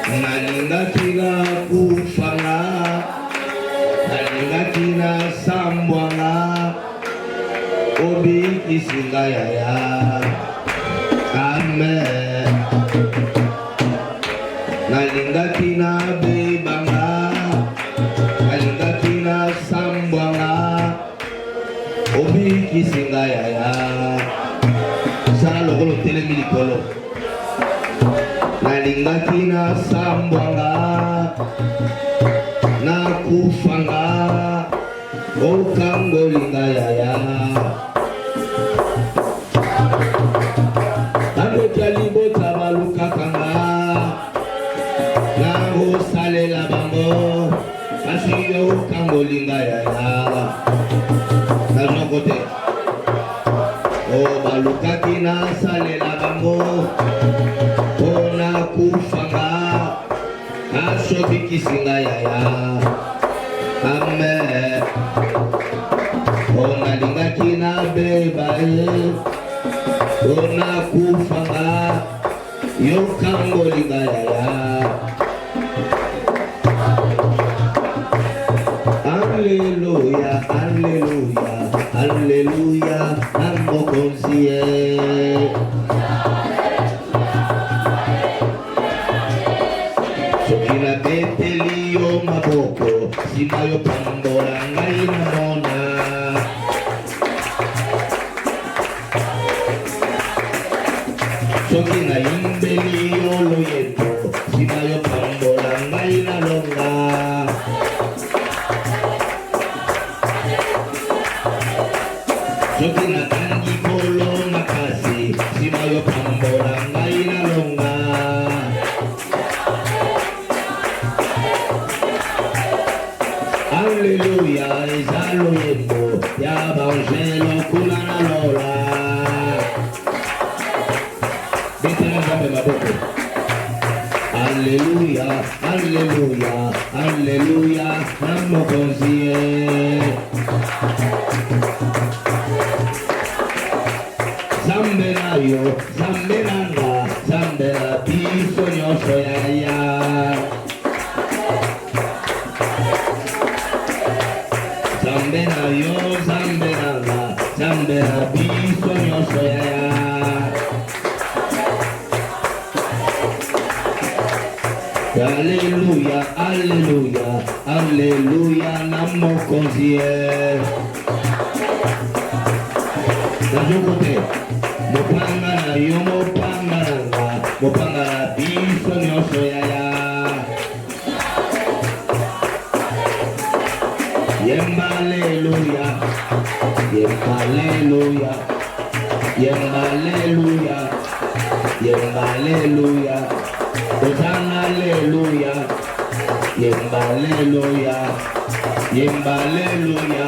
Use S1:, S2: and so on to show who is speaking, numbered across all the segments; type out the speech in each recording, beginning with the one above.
S1: nalingaki na kufanga nalingaki na sambwanga obikisi ngai yaya amen nalingaki na bebanga nalingaki na sambwanga obikisi ngai yaya sala lokolo telemi likolo nalingaki na sambwanga na kufanga okangolinga yaya abeka libota balukakanga na osalela bango kasi okangolinga yaya nazoko te o balukaki na salela bango mpona kufanga asobikisinga yaya amen onalingaki na beba mpona kufanga yokangolinga yaya alleluya alleluya alleluya na mokonzi ye soki nabeteli yo maboko nsima yo pambola ngai na mona soki nayimbeli yo loyeto nsima yo pambola ngai na longa soki natangi kolo makasi nsima yo pambola ngai na longa alleluya eza loyembo ya baangelo kuna na lola betela nzambe maboko alleluya alleluya alleluya na mokonzi ye zambe na yo zambe nanga zambe na biso nyonso yaya zambe na yo zambe nanga zambe na biso nyonso yaya alleluya alleluya alleluya na mokonzi ye nazoko te mopanga na yo mopanga nanga mopanga na biso nyonso yaya yemba alleluya yemba alleluya yemba alleluya yemba alleluya Hosanna alleluya yemba alleluya yemba alleluya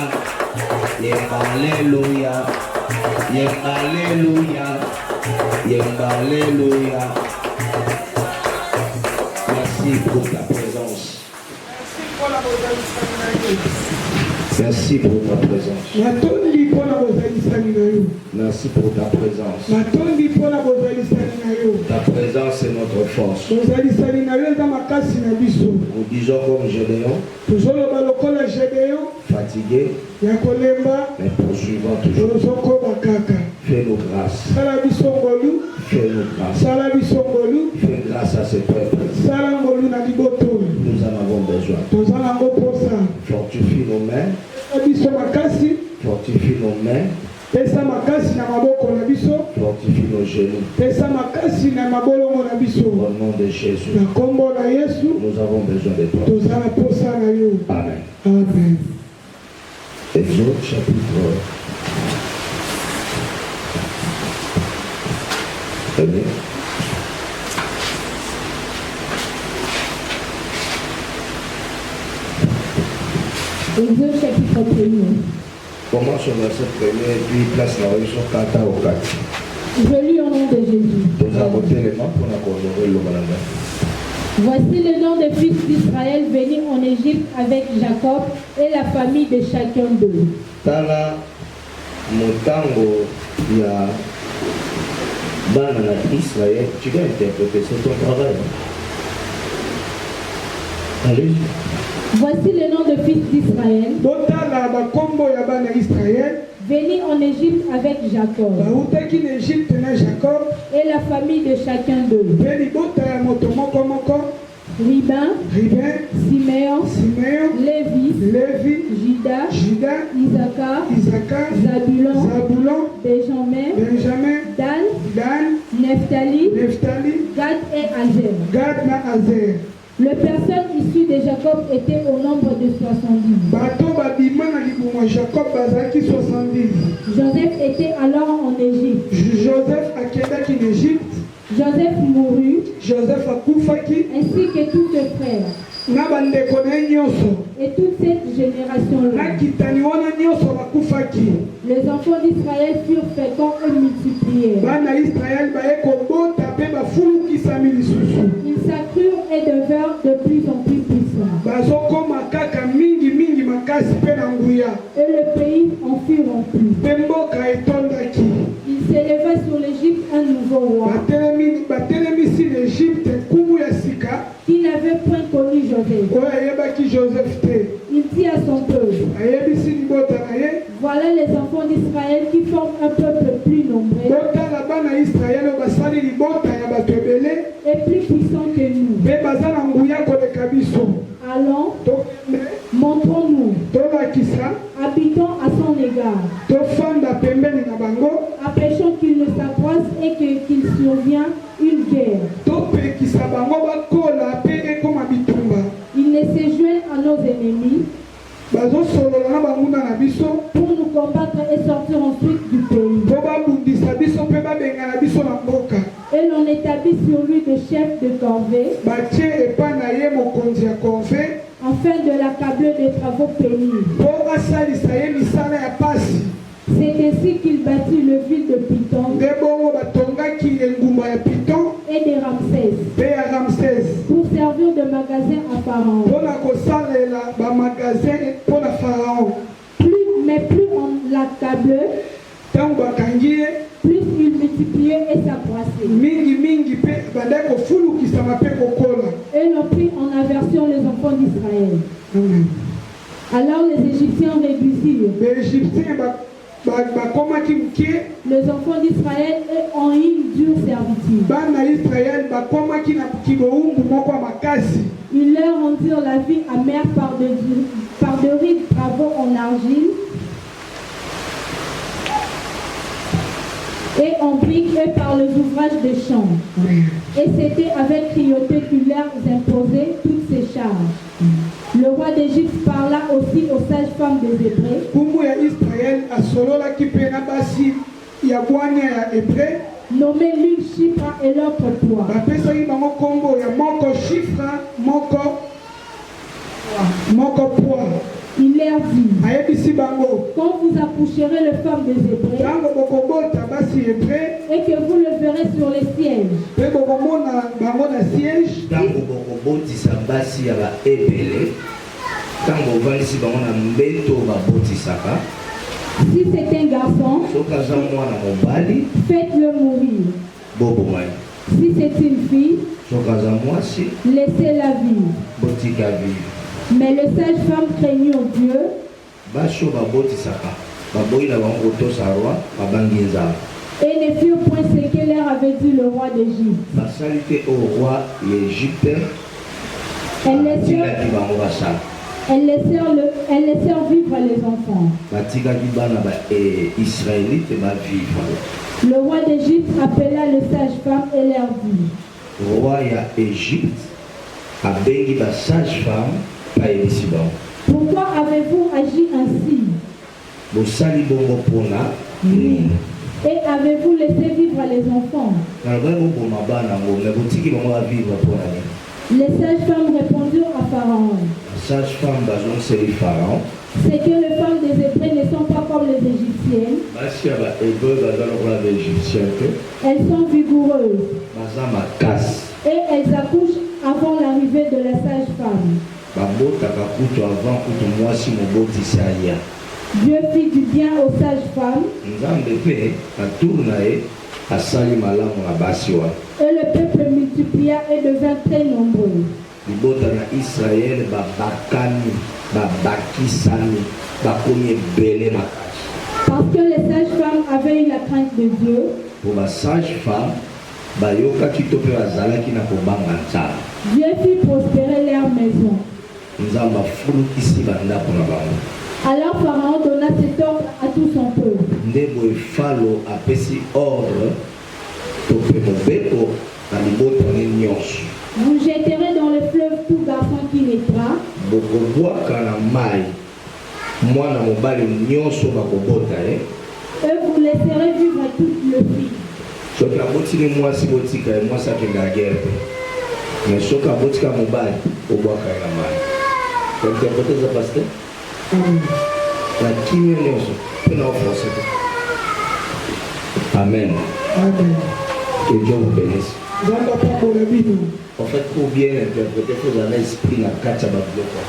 S1: yemba alleluya yemba alleluya yemba alleluya. Merci pour ta présence. Merci pour ta présence. Merci pour ta présence. Ta présence est notre force. Nous disons comme Gédéon, fatigué, mais poursuivant toujours. Fais-nous grâce. Fais-nous grâce. Fais grâce à ce peuple. Nous en avons besoin. Fortifie nos mains. Fortifie nos mains. Fortifie nos genoux. Au nom de Jésus. Nous avons besoin de toi. Amen.
S2: Amen.
S1: Exode chapitre 1.
S2: Exode chapitre 1.
S1: Commence au verset 1 et puis place la religion 4 au 4.
S2: Je lis au nom de Jésus. Voici le nom des fils d'Israël venus en Égypte avec Jacob et la famille de chacun d'eux.
S1: Tala motango ya bana na Israël, tu dois interpréter, c'est ton travail. Allez.
S2: Voici le nom des fils d'Israël,
S3: Botala bakombo ya bana Israël.
S2: venus en Égypte avec Jacob
S3: Bautaki na Égypte na Jacob.
S2: et la famille de chacun d'eux.
S3: Pe libota ya moto moko moko.
S2: Ribin,
S3: Ruben,
S2: Siméon,
S3: Simeon,
S2: Lévi,
S3: Lévi,
S2: Judas,
S3: Juda,
S2: Isaacar,
S3: Isaacar,
S2: Zabulon,
S3: Zabulon,
S2: Benjamin,
S3: Benjamin,
S2: Dan,
S3: Dan,
S2: Nephtali,
S3: Nephtali,
S2: Gad et Azer.
S3: Gad na Azer.
S2: Les personnes issues de Jacob étaient au nombre de 70.
S3: Bato babima na libuma Jacob bazalaki 70.
S2: Joseph était alors en Égypte.
S3: Joseph akendaki na Égypte.
S2: Joseph mourut,
S3: Joseph akufaki
S2: ainsi que tous ses frères.
S3: na bandeko na ye nyonso.
S2: Et toute cette génération-là.
S3: Na kitani wana nyonso bakufaki.
S2: Les enfants d'Israël furent féconds et multipliés.
S3: Bana Israël baye kobota mpe bafulukisami lisusu.
S2: Ils s'accrurent et devinrent de plus en plus puissants.
S3: Bazokoma kaka mingi mingi makasi mpe na nguya.
S2: Et le pays en fut rempli.
S3: Mpe mboka etondaki.
S2: Il s'éleva sur l'Égypte un nouveau roi
S3: batelemisi l'Égypte nkumu ya sika
S2: qui n'avait point connu Joseph.
S3: oyo ayebaki Joseph te.
S2: Il dit à son peuple,
S3: Ayebisi libota na ye.
S2: voilà les enfants d'Israël qui forment un peuple plus nombreux
S3: Botala bana Israël oyo basali libota ya bato ebele
S2: et plus puissant que nous.
S3: mpe baza na nguya koleka biso.
S2: Allons,
S3: Tokende
S2: montrons-nous,
S3: tolakisa
S2: habitons à son égard,
S3: tofanda pembeni na bango
S2: empêchons qu'il ne s'accroisse et qu'il survienne une guerre.
S3: topekisa bango bakola mpe ekoma bitumba.
S2: Ils ne se joignent à nos ennemis
S3: Bazosolola na banguna na biso
S2: pour nous combattre et sortir ensuite du pays.
S3: mpo babundisa biso mpe babengana biso na mboka.
S2: Et l'on établit sur lui de chef de corvée,
S3: batie epa na ye mokonzi ya konve
S2: afin de l'accabler de travaux pénibles.
S3: mpo asalisa ye misala ya pasi.
S2: C'est ainsi qu'il bâtit le ville de Python
S3: nde bongo batongaki engumba ya Piton
S2: et de Ramsès
S3: mpe ya Ramses
S2: pour servir de magasin à Pharaon.
S3: mpo na kosalela bamagazin mpo na Pharaon.
S2: Plus on l'accablait,
S3: ntango bakangi ye
S2: plus il multipliait et s'accroissait.
S3: mingi mpe bandaki kofulukisama mpe kokola.
S2: Et l'on prit en aversion les enfants d'Israël. Alors les Égyptiens réduisirent
S3: baegyptien bakomaki mokie.
S2: les enfants d'Israël et ont eu une dure servitude.
S3: Bana Israël bakomaki na kibowumbu moko ya makasi.
S2: Ils leur rendirent la vie amère par de rudes travaux en argile et en briques et par les ouvrages des champs. Et c'était avec cruauté qu'il leur imposait toutes ces charges. Le roi d'Égypte parla aussi aux sages-femmes des Hébreux,
S3: Kumbu ya Israël asololaki mpe na basi ya bwanya ya Hébreu.
S2: nommés l'une Chypre et l'autre Poix.
S3: Bapesaki bango kombo ya moko chiffre moko poids.
S2: Il leur dit,
S3: Ayebisi bango
S2: quand vous accoucherez les femmes des Hébreux
S3: ntango bokobota basi Hébreu
S2: et que vous le verrez sur les sièges,
S3: mpe bokomona bango na siège.
S1: Ntango bokobotisa basi ya baebele ntango ovandisi bango na mbeto babotisaka
S2: si c'est un garçon,
S1: soki aza mwana mobali
S2: faites-le mourir.
S1: boboma ye,
S2: Si c'est une fille,
S1: soki aza mwasi
S2: laissez-la vivre.
S1: botika vive.
S2: Mais les sages-femmes craignant Dieu
S1: basi oyo babotisaka baboyi na bango kotosa roi babangi nzala
S2: et ne furent point ce que leur avait dit le roi d'Égypte.
S1: basali te oyo roi ya Egypte
S2: Elles laissèrent
S1: batikaki bango basala
S2: elles laissèrent vivre les enfants.
S1: batikaki bana baisraélite bavivre.
S2: Le roi d'Égypte appela les sages-femmes et leur dit,
S1: roi ya Égypte abengi basage-femme ayebisi bango
S2: pourquoi avez-vous agi ainsi?
S1: bosali bongo mpona nini?
S2: Et avez-vous laissé vivre les enfants?
S1: nalobaki boboma bana yango me botiki bango bavivre mpona nini?
S2: Les sages-femmes répondirent à Pharaon,
S1: basage-femme bazomiseli Pharaon
S2: c'est que les femmes des Hébreux ne sont pas comme les Égyptiennes.
S1: basi ya bahébreu baza lokola baégyptien te,
S2: Elles sont vigoureuses
S1: baza makasi,
S2: et elles accouchent avant l'arrivée de la sage-femme.
S1: babotaka kutu avant kutu mwasi mobotisi aya.
S2: Dieu fit du bien aux sages-femmes
S1: nzambe mpe aturu na ye asali malamu na basi wana.
S2: et le peuple multiplia et devint très nombreux.
S1: libota na Israël babakani babakisani bakomi ebele makasi.
S2: Parce que les sages-femmes avaient eu la crainte de Dieu.
S1: Pour ba sage-femme bayokaki to mpe bazalaki na kobanga nzambe.
S2: Dieu fit prospérer leur maison.
S1: Nzambe afulukisi bandako na bango.
S2: Alors Pharaon donna cet ordre à tout son peuple.
S1: Nde boye Falo apesi ordre to mpe mobeko na libota ne nyonso.
S2: Vous jetterez dans le fleuve tout garçon qui naîtra.
S1: Bokobwaka na mai mwana mobali nyonso bakobota
S2: Et vous laisserez vivre toute le fille.
S1: soki abotini mwasi botika ye mwasi akenda ya guerre te mais soki abotika mobali obwaka ye na mai interpréteza paster na kimia nyonso mpe na ofranse te. Amen. Que Dieu vous bénisse. En fait, pour bien interpréter, il faut avoir l'esprit na kati ya babiloko.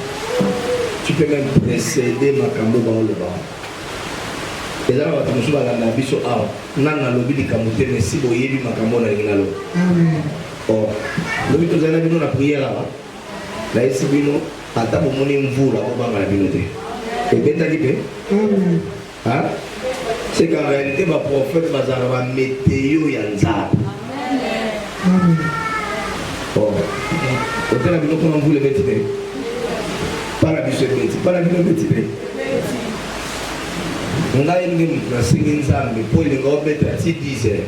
S1: Tu peux même précéder makambo bao le bao. Et là, bato mosusu balanda biso awa nani nalobi likambo te mais si boyebi makambo na lingi nalobi. Or lobi tozali na bino na prière awa nayesi bino ata bomoni mvula obanga na bino te ebetaki mpe. C'est qu'en réalité baprophète bazala bamétéo ya nzambe. Otala biloko na mvula ebeti te para biso ebeti para bino ebeti te. Ngai elingi nasengi nzambe mpo elinga obeta ti 10 heures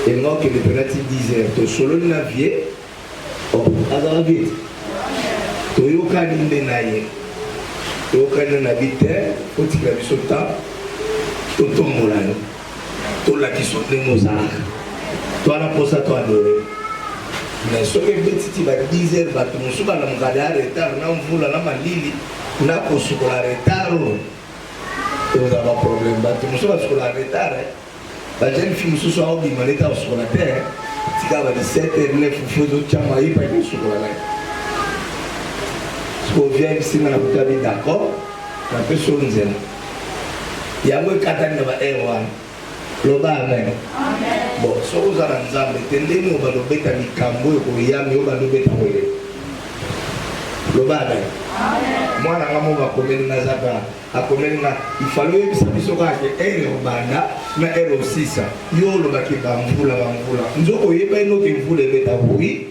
S1: elinga okende mpena ti 10 heures tosololi na vie azala vie te toyokani nde na ye toyokani nde na bi te otikila biso ta totombola yo tolakisa ndenge ozalaka toala mposa to adore. Mais soki ebeti ti ba 10 heures bato mosusu balamuka ya retard na mvula na malili na kosukola retard oyo toza ba problème bato mosusu basukola retard bajeune fille mosusu aobima neti akosukola te tika ba 17 heures 9 fufu ezotyama yipa ekosukola na ye soki ovia bisinga na kota bi d'accord napesi oyo nzela yango ekatani na ba heure wana loba amen. Bon, soki oza na nzambe te ndenge oyo balobeta likambo oyo koyami oyo balobeta koye loba amen. Mwana nga mo bakomeli nga zaka akomeli nga ifali oyebisa biso kaka ere obanda na ere osisa yo olobaki bamvula nzoko oyeba inoki mvula ebeta boi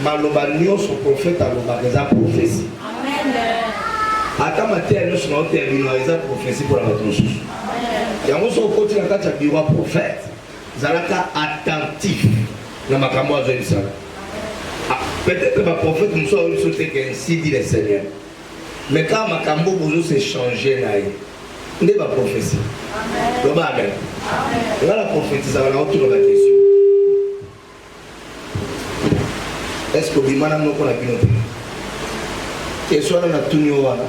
S1: maloba nyonso profete alobaka eza profesi ata mateya nyonso na oteya bino eza profesi mpona bato mosusu yango soki okoti na kati ya biro ya profete zalaka attentif na makambo azoyebisaka. Peut-être ma prophète nous soit une chose qu'ainsi dit le Seigneur. Mais quand makambo bozo se changer na ye nde ba prophétie. Loba amen. Là la prophétie ça va na autour de la question. Est-ce que bimana noko na binote? Question na tunyo wana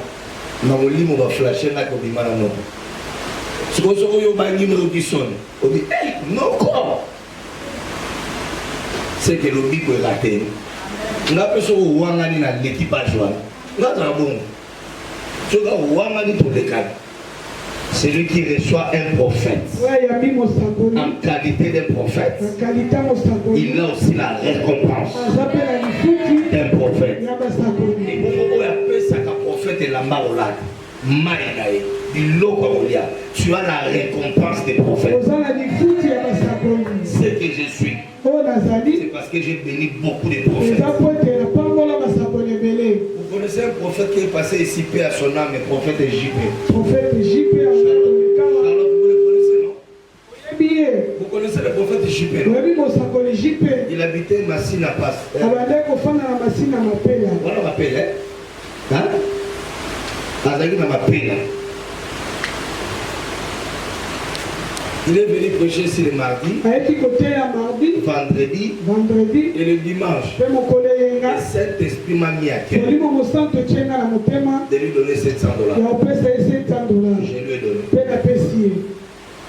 S1: na molimo ba flasher na ko bimana noko. Siko soko yo ba numéro qui sonne. On dit hey noko. C'est que le bible est raté. Nga peso wangani na l'équipage wana. Nga za bon. Soka wangani pour les cas. C'est lui qui reçoit un prophète. En qualité de prophète, il a aussi la récompense d'un prophète. Et pour vous appeler ça qu'un prophète est la marolade. Maïnaï, du locomolia. Tu as la récompense des prophètes. Ce que je suis, c'est parce que j'ai béni beaucoup de prophètes. Vous connaissez un prophète qui est passé ici, paix à son âme, le prophète est JP.
S3: Prophète JP.
S1: Alors vous le connaissez, non? Vous connaissez le prophète JP, non? Il habitait Massina Pass. Voilà ma pelle, hein? Azali na ma pelle. Il est venu prêcher sur le mardi, vendredi et le dimanche. Le Saint-Esprit m'a mis à cœur de lui donner $700. Je lui ai donné.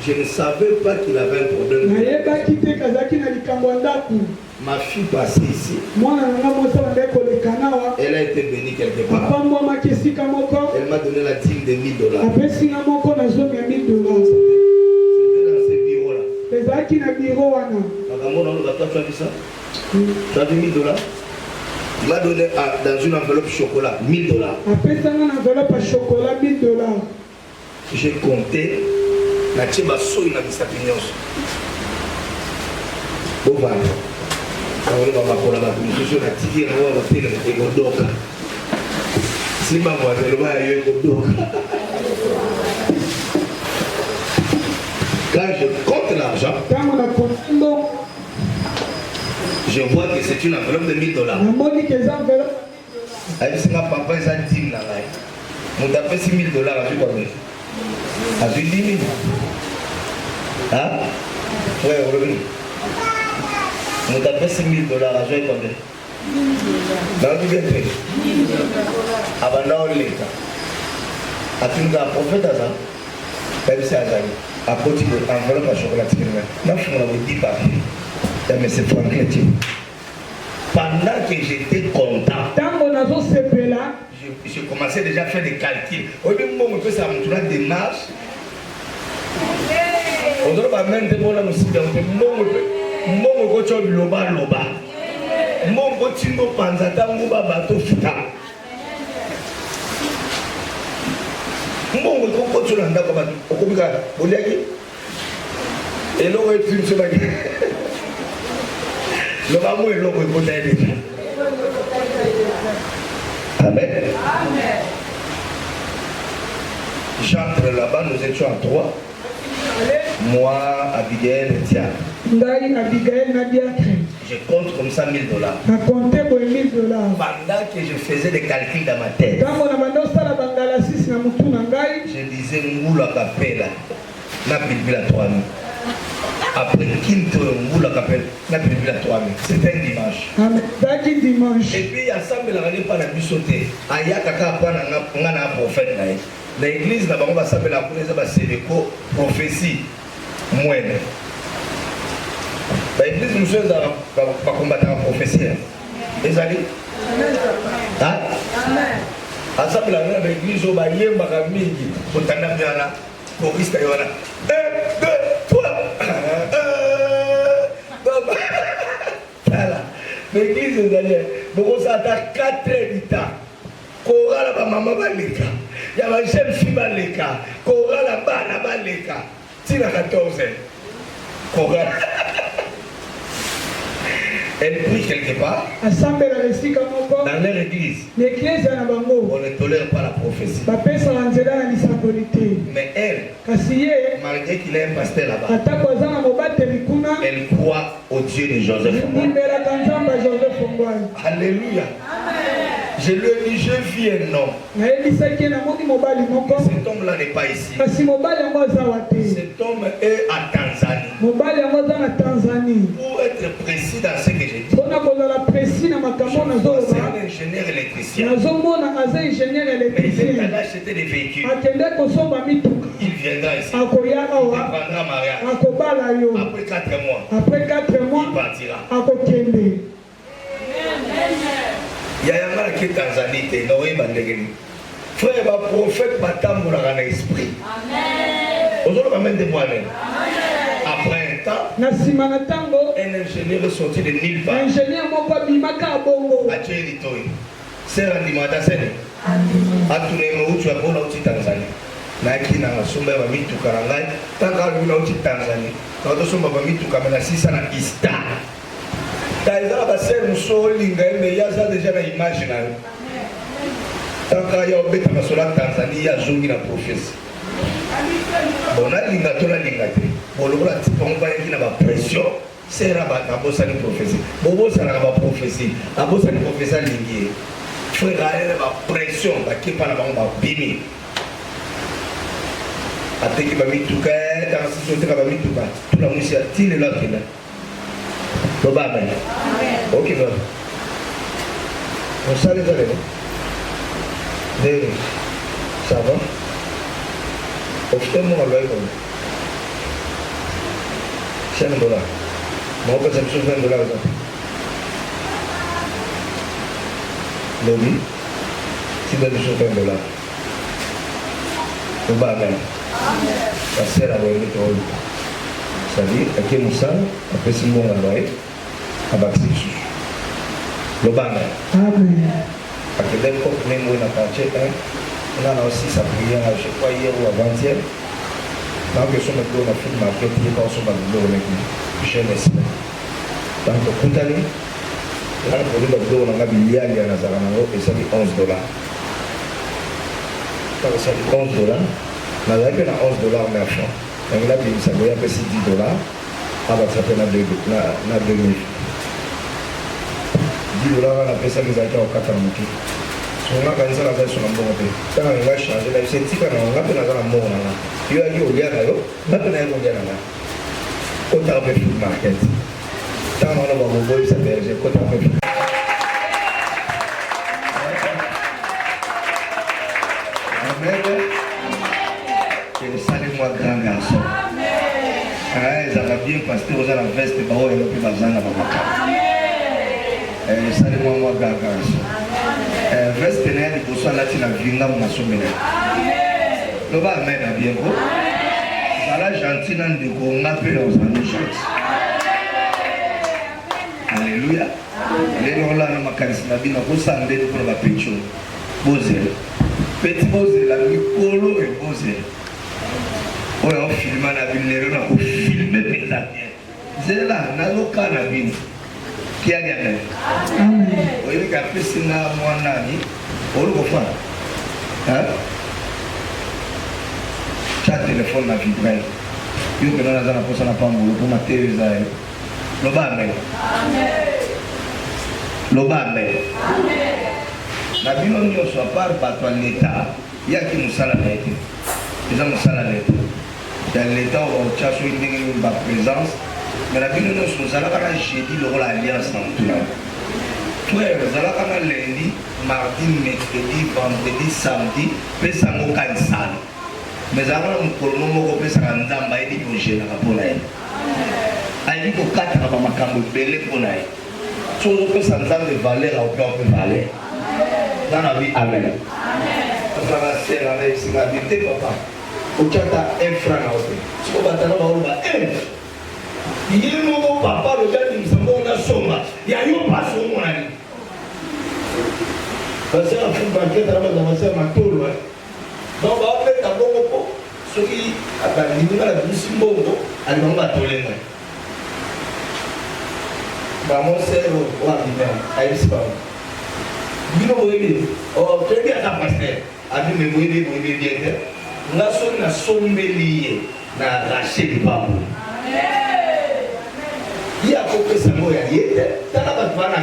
S1: Je ne savais pas qu'il avait un problème. Ma fille passait ici. Elle a été bénie quelque part. Elle m'a donné la dîme de $1000. C'était dans ce bureau-là. Tu as vu ça? Tu as vu $1000? Il m'a donné dans une enveloppe chocolat 1000 $.
S3: Après ça, une enveloppe à chocolat 1000 $.
S1: J'ai compté, na tcheba soy na bisapinyos. Bon voilà. On va makola ba kumusho na tiki na wa tele egodoka. Simba mwazel ba yo egodoka. Quand je compte l'argent, je vois que c'est une enveloppe de 1000 $. C'est ma papa, il a 10 000 $. Mon tapé 6 000 $, à vu combien? À vu 10 000. Hein? Ouais, revenu. Mon tapé 6 000 $, à vu combien? Dans du bien fait. Avant d'aller l'état. À tout le monde, prophète à ça. Même si à ça. À côté de l'enveloppe à chocolat, je dis papier. Mais c'est Franklin. Pendant que j'étais content, je commençais déjà à faire des calculs. Au même moment que ça me tourne des marches, on doit pas même demander à nous si bien que mon coach au loba loba. Mon coach au panzata mouba bateau futa. Mon coach au landa comme au comica. Vous l'avez et l'eau est une semaine. Le maman est l'eau est côté. Amen. J'entre là-bas, nous étions en 3. Moi, Abigail et Tia. Je compte comme ça 1000 $. Pendant que je faisais des calculs dans ma tête, je disais Moula Capella, n'a plus la 3000. Après Quinto Moula Capella, n'a plus la 3000. C'était un dimanche. Et puis, il y a ça, mais la règle pas la sauté. Aya Kaka, on a un prophète. L'église, là-bas, on va s'appeler la prophétie moyenne. L'église, nous sommes pas combattre la prophétie. Les amis? Hein? À ça, l'église, on va y aller, on va y aller. On va y aller. Pour Christ, il y a 1, 2, 3. Voilà. L'église, vous allez. Donc, on s'attend 4 heures du temps. Kora la maman baleka. Il y a ma jeune fille baleka. Kora la bana baleka. Tina 14 ans. Kora. Elle prie quelque part. Dans leur église. On ne tolère pas la prophétie. Mais elle, malgré qu'il est un pasteur là-bas, elle croit au Dieu de Joseph. Alléluia. Je lui ai dit, je vis un homme. Cet homme-là n'est pas ici. Cet homme est à Tanzanie. Pour être précis dans ce que j'ai dit, c'est un ingénieur électricien. Mais il est allé acheter des véhicules. Il viendra ici. Il prendra mariage. Après 4 mois, il partira. Il y a un gars qui est Tanzanie, il y a frère, le prophète Batam dans l'esprit. Aujourd'hui, on va mettre moi-même. Après un temps, un ingénieur est sorti de nulle part. C'est l'alimentation. A tourné où tu as beau là au Tanzanie. Naki na sumba ba mitu karangai, taka luna au Tanzanie. Quand on sumba ba mitu kamena sisa na Ista. Taïza va ser musolinga mais ya za déjà na image na. Taka ya obeta masola Tanzanie ya zongi na prophétie. Bona linga tola linga te. Bolola tipomba yaki na ba pression. Sera ba kabosa ni prophétie. Bobo sera ba prophétie. Abosa ni prophétie lingi. Frère elle ba pression ba kipa na ba bimi. Ateki ba mituka dans ce sote ba mituka. Tout la musique tile là kina. Amen. Ok, bon. On s'arrête là. Ça va? Offrez-moi un loyer. C'est $1. Moi, je me souviens $20. Lobby, si vous avez $20. Amen. Ça sert à vous. C'est-à-dire, à qui nous sommes, après ce moment-là, à bâtir. Lobanga.
S3: Amen.
S1: Parce que dès qu'on met moi dans le quartier, on a aussi sa prière, je crois hier ou avant-hier. Dans que son météo a fait ma fête, il est pas sur ma vidéo avec lui. Je l'espère. Donc, tout à l'heure, là, le produit de la vidéo, on a mis l'IA, il y a Nazarango, et ça dit $11. Donc, ça dit $11. Mais là, il y a $11 mais à fond. Donc là, ça doit y avoir $10. Ah, bah, ça fait $2,000. $10 on appelle ça les acteurs au 4 ans. On a quand ça la version en bon côté. Quand on va changer, c'est petit quand on a fait dans un bon là. Il y a eu au lien là, là on a eu au lien là. Quand on a fait le market, quand on a va vous voir ça berger, quand on a fait. Amen. Et salut-moi grand garçon. Amen. Ça va bien parce que vous avez la veste, bah ouais, le plus bazar là bas. Salut-moi moi grand garçon. Veste n'est pour ça là tu l'as vu là mon assomé. Le va amen à bien quoi. Ça là gentil dans de quoi on appelle aux amis gentil. Alléluia. Les gens là dans ma charisme bien pour ça on dit pour la pécho. Bozel. Petit bozel la micolo et bozel. Ouais on filme la ville là on filme pétard. C'est là na local na ville. Qui a gagné? Amen. Oui, il y a plus de moi nani. On le voit. Hein? Chaque téléphone n'a vibré. Il y a que nous avons posé la pamboule pour ma télé. Le bambé. Le bambé. La vie ne soit pas par l'État. Il y a qui nous salalent. Ils ont nous salalent. Il y a l'État où on cherche une présence. Mais la Bible nous a jeudi le rôle alliance en tout le monde. Frère, nous allons lundi, mardi, mercredi, vendredi, samedi, puis ça nous cancelle. Mais avant, nous avons fait ça en Zamba et nous avons pour nous. Aïe, pour 4 ans, nous avons belé pour nous. Si on fait ça en Zamba de valeur, on peut valer. Dans la vie, amen. Nous allons faire la vie, c'est la vie, papa. Au Tchata, un franc à ôter. Si on va t'en avoir un. Il y a un nouveau papa, le gars qui me semble qu'on a somma. Il y a eu un pas sur mon ami. Parce que la fille banquière travaille dans ma sœur Matolo. Donc, on va mettre un bon pot. Ceux qui attendent, ils vont la bouche bongo. Allez, on va tolérer. Mon sœur, on va vivre. Allez, c'est pas bon. Bino Moïse, oh, très bien, ta pasteur. Abi me Moïse, Moïse, bien. Nous sommes sommeliers dans la rachée du bambou. Il y a beaucoup de gens qui ont été en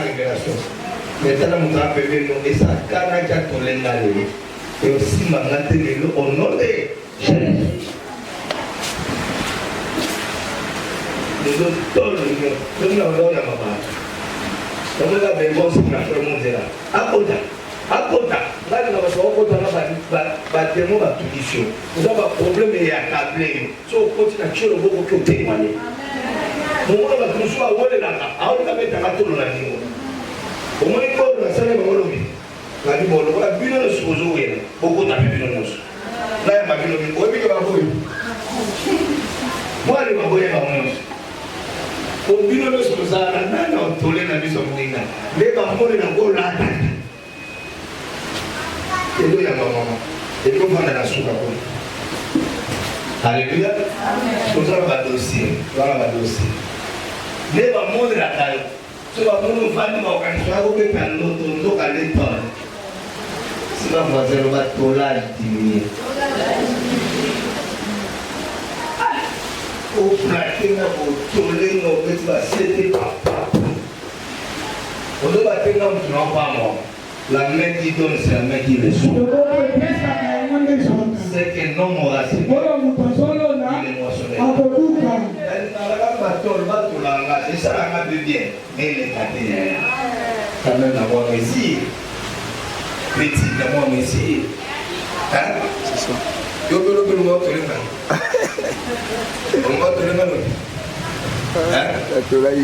S1: révélation. Mais il y a beaucoup de gens qui ont été en révélation. Et aussi, il y a des gens qui ont été Jésus. Les autres, ils ont été donc là, ben bon, c'est la frère là. À côté, là, nous avons bâtiment de tradition. Nous avons un problème et un câblé. Si on continue à tuer le beau qui est témoigné. Nous avons un choix, on est là, on va mettre un tour dans la vie. Au moins, il faut que la salle est bonne. La vie, on va bien le supposer. Beaucoup de vie, on là, il m'a vu le micro. Oui, il va voir. Moi, il va voir. Au bureau de ce soir, on a tourné la vie sur le dégât. Les bambous, ils ont là. Et nous, il y a ma maman. Et nous, on va dans la soupe à quoi. Alléluia. Nous avons un dossier. Les bambous, ils ont la taille. Si on va nous faire une organisation, on va faire un autre à l'école. Si on va faire un tollage diminué. Au plaqué, au tollé, au petit c'était pas. On doit battre un homme qui n'a pas mort. La main qui donne, c'est la main qui reçoit. C'est qu'un homme aura ses mains. Il est émotionnel. C'est ça la main de bien. Mais il est gâté. Quand même d'avoir Messie. Petit d'avoir Messie. Hein? C'est ça. Yo peux le voir tous les mains. On va te le mettre. Hein? On te l'a dit.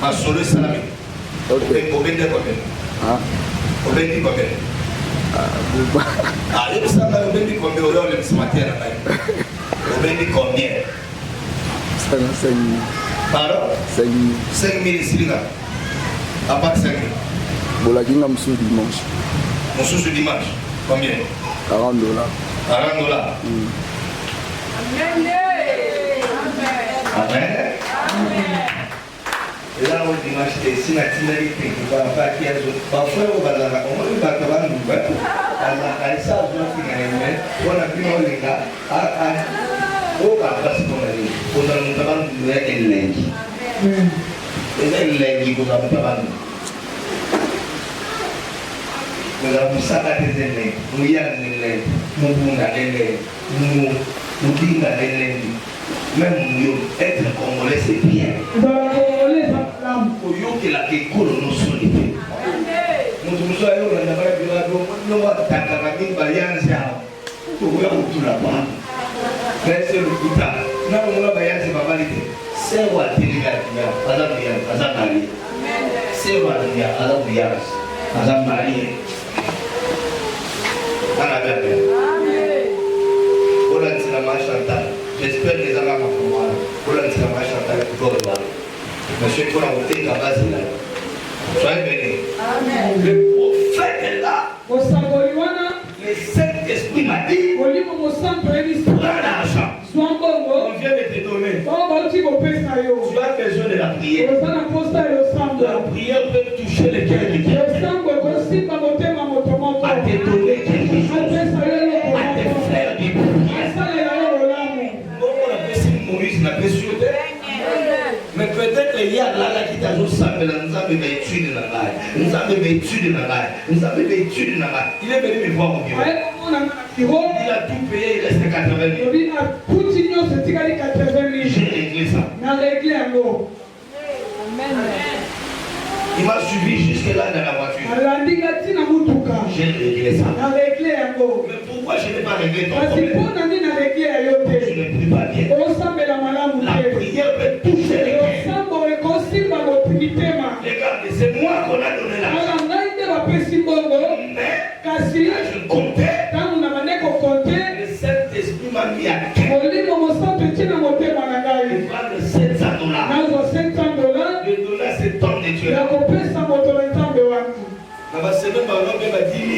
S1: Ma solo salami. Ok. On vient de quoi? Ah. On vient de quoi? Ah, il me semble qu'on vient de combien? On vient de ce matin là. On vient de combien? 5 000. Pardon? 5 000. 5 000 ici là. À part 5 000.
S4: Bolaginga Moussou dimanche.
S1: Moussou ce dimanche. Combien?
S4: 40 $.
S1: 40 $. Amen. Et là, on dimanche, si la timidité qui va faire qui est parfois, on va la on va la nouvelle. À ça, on a vu les gars. On va passer comme elle est. On a le travail de l'élève. Et l'élève qui va le travail. Nous avons ça à des élèves. Nous y avons des élèves. Nous avons des élèves. Nous disons des élèves. Même être congolais, c'est bien.
S3: Dans la Congolais, ça flamme.
S1: Pour que la école nous solide. Nous sommes allés au Nabara, nous avons Takamami, Bayanza, pour voir où tout là-bas. Mais c'est le coup tard. Nous avons Bayanza, c'est pas validé. C'est quoi Télégatia, Azamia, Azamari. C'est quoi Azamia, Azamari. J'espère que les Arabes vont voir. Pour la Chantal, monsieur, pour la voter, la base est là. Soyez bénis. Le prophète est là. Le Saint-Esprit m'a dit prends l'argent. On vient de te donner. Tu as besoin de la prière. La prière peut toucher les cœurs du Dieu. À te donner quelque chose. À te faire du bien. Mais peut-être il y a là qui t'a joué ça, mais nous avons étudié dans la nous avons étudié dans la nous avons étudié dans la il est venu me voir au bureau. Il a tout payé, il reste 80 000. J'ai réglé ça. Il m'a suivi jusque-là dans la voiture. J'ai réglé ça. Mais pourquoi je n'ai pas réglé ton problème? Je ne prie pas bien. La prière peut toucher les cœurs. Regarde, c'est moi qu'on a donné l'argent. Mais je comptais. Le Saint-Esprit m'a mis à cœur. Il va de 700 $. Le dollar, c'est ton de Dieu. La semaine, ma m'a 10 000,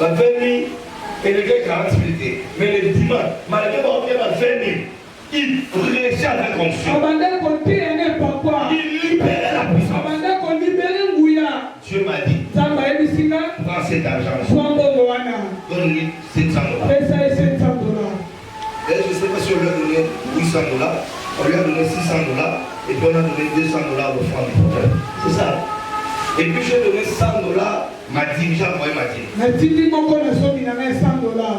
S1: ma 20 000, et le gars 40 000. Mais le dimanche, ma mère m'a 20 000. Il prêchait avec conscience. Il libérait la puissance. Dieu m'a dit, prends cet argent, donne-lui 700 $. Et je ne sais pas si on lui a donné 800 $, on lui a donné 600 $, et puis on a donné 200 $ au franc du prophète. C'est ça. Et puis j'ai donné 100 $, m'a dit, j'ai envoyé ma dit.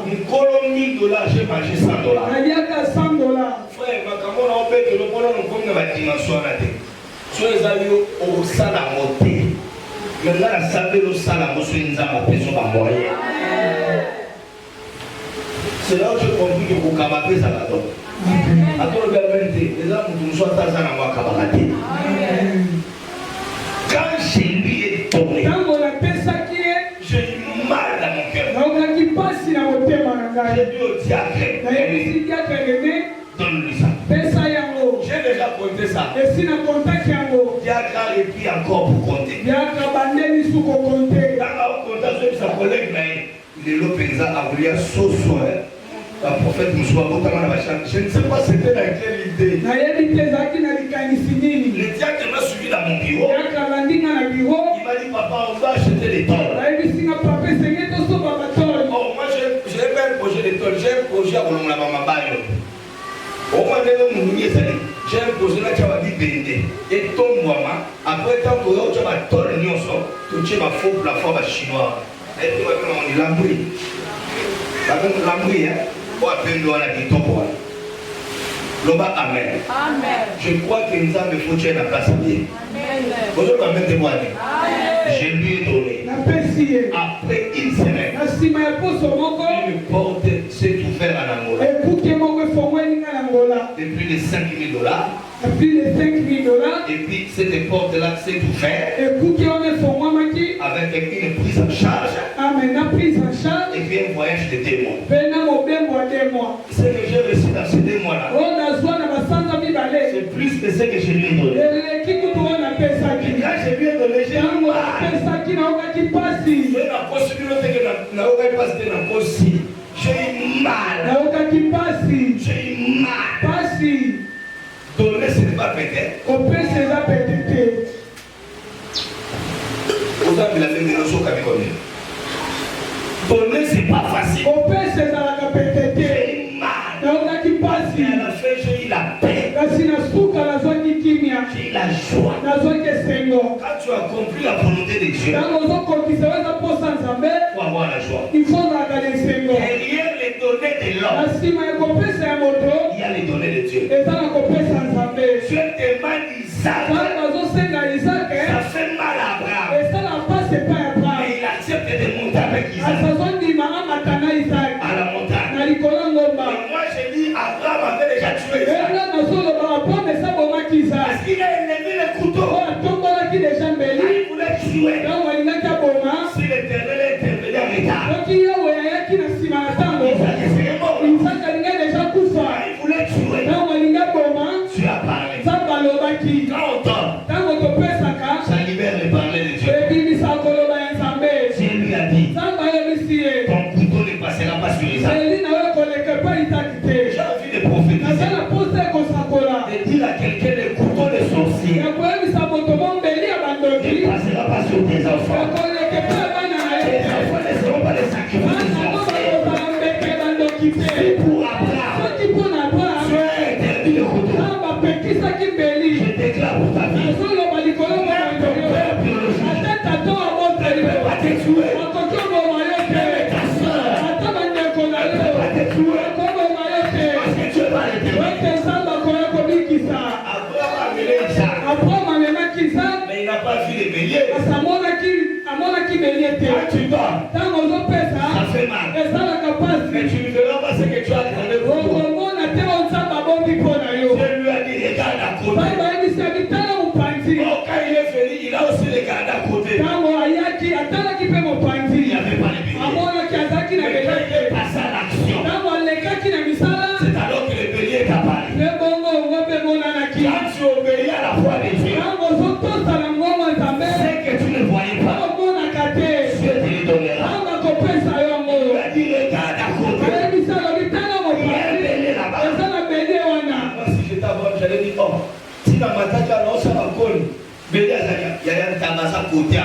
S1: Une colonne 1000 $, j'ai mangé 100 $. Frère, ma camarade, on peut que le colonne, on comme dans la dimension à la tête. Sur les amis, au salon à monter. Maintenant, la salle de salon à monter, nous avons appelé sur ma moyenne. C'est là où j'ai compris que vous camarades, ça va donc. Attends, le gars, les hommes, nous sommes dans un endroit camarade. Quand je lui ai donné, j'ai eu mal dans mon cœur. J'ai dit au diacre, donne-lui ça. J'ai déjà compté ça. Diacre a repris encore pour compter. Dans la comptation de sa collègue, il est l'Openza a voulu ce soir. La prophète Moussa, je ne sais pas c'était dans quelle idée. Le diacre m'a suivi dans mon bureau. Il m'a dit, papa, on va acheter des tôles. Oh, moi, je n'ai pas un projet de tôles, j'ai un projet à Olonga Mamabayo. Au moins, j'ai un projet là qui va dire Bende. Et ton moi, après, tant que tu as tôle, tu as faux plafond chinois. Et tu vas l'embrouille. L'embrouille, hein. Loba, amen. Je crois que nous avons foutu la place à pied. Je lui ai donné. Après une semaine, une porte s'est ouverte en Angola. De plus de 5 000 $. Et puis cette porte-là s'est ouverte avec une prise en charge. Et puis un voyage de 2 mois. Ce que j'ai reçu dans ces 2 mois-là, c'est plus que ce que je lui ai donné.
S3: apesaki.
S1: Quand j'ai bien donné, j'ai eu mal.
S3: Apesaki na okaki pasi.
S1: J'ai eu mal.
S3: Na okaki pasi.
S1: J'ai eu mal.
S3: Pasi.
S1: Donner, ce n'est pas péter.
S3: Kopesa eza pete te.
S1: Autant que la même notion qu'a connu. Donner, c'est pas facile.
S3: Kopesa ezalaka pete te.
S1: J'ai eu mal.
S3: Na okaki pasi.
S1: Et à la fin, j'ai eu la paix.
S3: Kasi na suka nazwaki kimia.
S1: J'ai eu la joie.
S3: Nazwaki esengo.
S1: Quand tu as compris la volonté de Dieu,
S3: Ntango ozokokisa eza mposa nzambe.
S1: il faut avoir la joie.
S3: Il faut ozalaka na esengo.
S1: Derrière les données de l'homme,
S3: Na nsima ya kopesa ya moto.
S1: il y a les données de Dieu.
S3: Eza na kopesa nzambe.
S1: Dieu demande Isaac.
S3: Ntango azosenga Isake.
S1: Ça fait mal à Abraham.
S3: Esala mpasi epai ya Abraham.
S1: Mais il accepte de monter avec Isaac
S3: Asazondima amata na Isake.
S1: à la montagne.
S3: Na likolo ya ngomba.
S1: Et moi, j'ai dit, Abraham avait déjà tué Isaac.
S3: Ela nazoloba Abraham esabomaki Isake.
S1: Parce qu'il a élevé le couteau.
S3: Oyo atombolaki deja mbeli.
S1: Il voulait tuer.
S3: Ntango alingaki aboma.
S1: Si l'Éternel est intervenu en retard,
S3: Soki Yawe ayaki na nsima ya ntango.
S1: Isaac serait mort.
S3: Isake alingi deja kufa.
S1: Il voulait tuer.
S3: Ntango alingi aboma.
S1: Tu as parlé.
S3: Nzambe alobaki.
S1: Quand on donne,
S3: Ntango topesaka.
S1: ça libère les parler de Dieu.
S3: Ebimisa koloba ya nzambe.
S1: Dieu lui a dit,
S3: Nzambe ayebisi ye.
S1: ton couteau ne passera pas sur Isaac.
S3: Eli na yo koleka epai Isaki te.
S1: J'ai envie de prophétiser.
S3: Nazala posa ekosakola.
S1: De dire à quelqu'un le couteau de sorcier
S3: Ya koyebisa moto mombeli ya bandoki.
S1: ne passera pas sur tes
S3: Ya
S1: enfants.
S3: koleka epai bana na ye
S1: Tes
S3: te.
S1: enfants ne seront pas des sacrifices
S3: Bana
S1: de
S3: ngo
S1: sorciers.
S3: bakozala mbeke bandoki te.
S1: C'est pour Abraham.
S3: Soki mpo na Abraham.
S1: Dieu a interdit le couteau.
S3: Nzambe apekisaki mbeli.
S1: Je déclare pour ta vie.
S3: Nazoloba likolo
S1: Même
S3: moko
S1: ton
S3: yo.
S1: père biologique
S3: Ata tata wa moteli.
S1: ne peut pas te tuer.
S3: Akoki oboma yo te.
S1: Même ta soeur
S3: Ata bandeko na
S1: ne
S3: yo.
S1: peut pas te tuer.
S3: Akoboma yo te.
S1: Parce que Dieu va l'éternel.
S3: Weke Nzambe akoya kobikisa.
S1: Abraham a amené Isaac.
S3: Abraham amemaki Isake.
S1: Mais il n'a pas vu les béliers.
S3: Kasi amonaki belie te.
S1: Quand tu dors,
S3: Ntango ozopesa
S1: ça fait mal.
S3: ezalaka
S1: Mais
S3: pasi.
S1: tu ne verras pas ce que tu as demandé pour toi.
S3: Okomona te oyo Nzambe abongi mpo na yo.
S1: Dieu lui a dit, regarde à côté.
S3: Nzambe ayebisaki tala mopanzi.
S1: Oh, quand il est venu, il a aussi regardé à côté.
S3: Ntango ayaki atalaki mpe
S1: Il
S3: mopanzi.
S1: n'y avait pas de bélier.
S3: Amonaki azalaki na
S1: Mais quand
S3: belie
S1: il est
S3: te.
S1: passé à l'action,
S3: Ntango alekaki na misala.
S1: c'est alors que le bélier est apparu.
S3: Nde bongo ngo mpe monanaki.
S1: Quand tu obéis à la foi de Dieu,
S3: Ntango ozotosala ngoma Nzambe.
S1: c'est que tu ne voyais pas.
S3: omonaka te.
S1: Dieu te le donnera.
S3: Ntango akopesa yo yango.
S1: Il lui a dit, regarde à côté.
S3: ayebisa alobi tala
S1: Il y a un
S3: mopanzi.
S1: bélier là-bas.
S3: eza na belie wana.
S1: Moi, si j'étais à voir, j'allais dire, oh, si dans ma tête, là, on s'en va coller. Bélier, il y a un tabassa côté.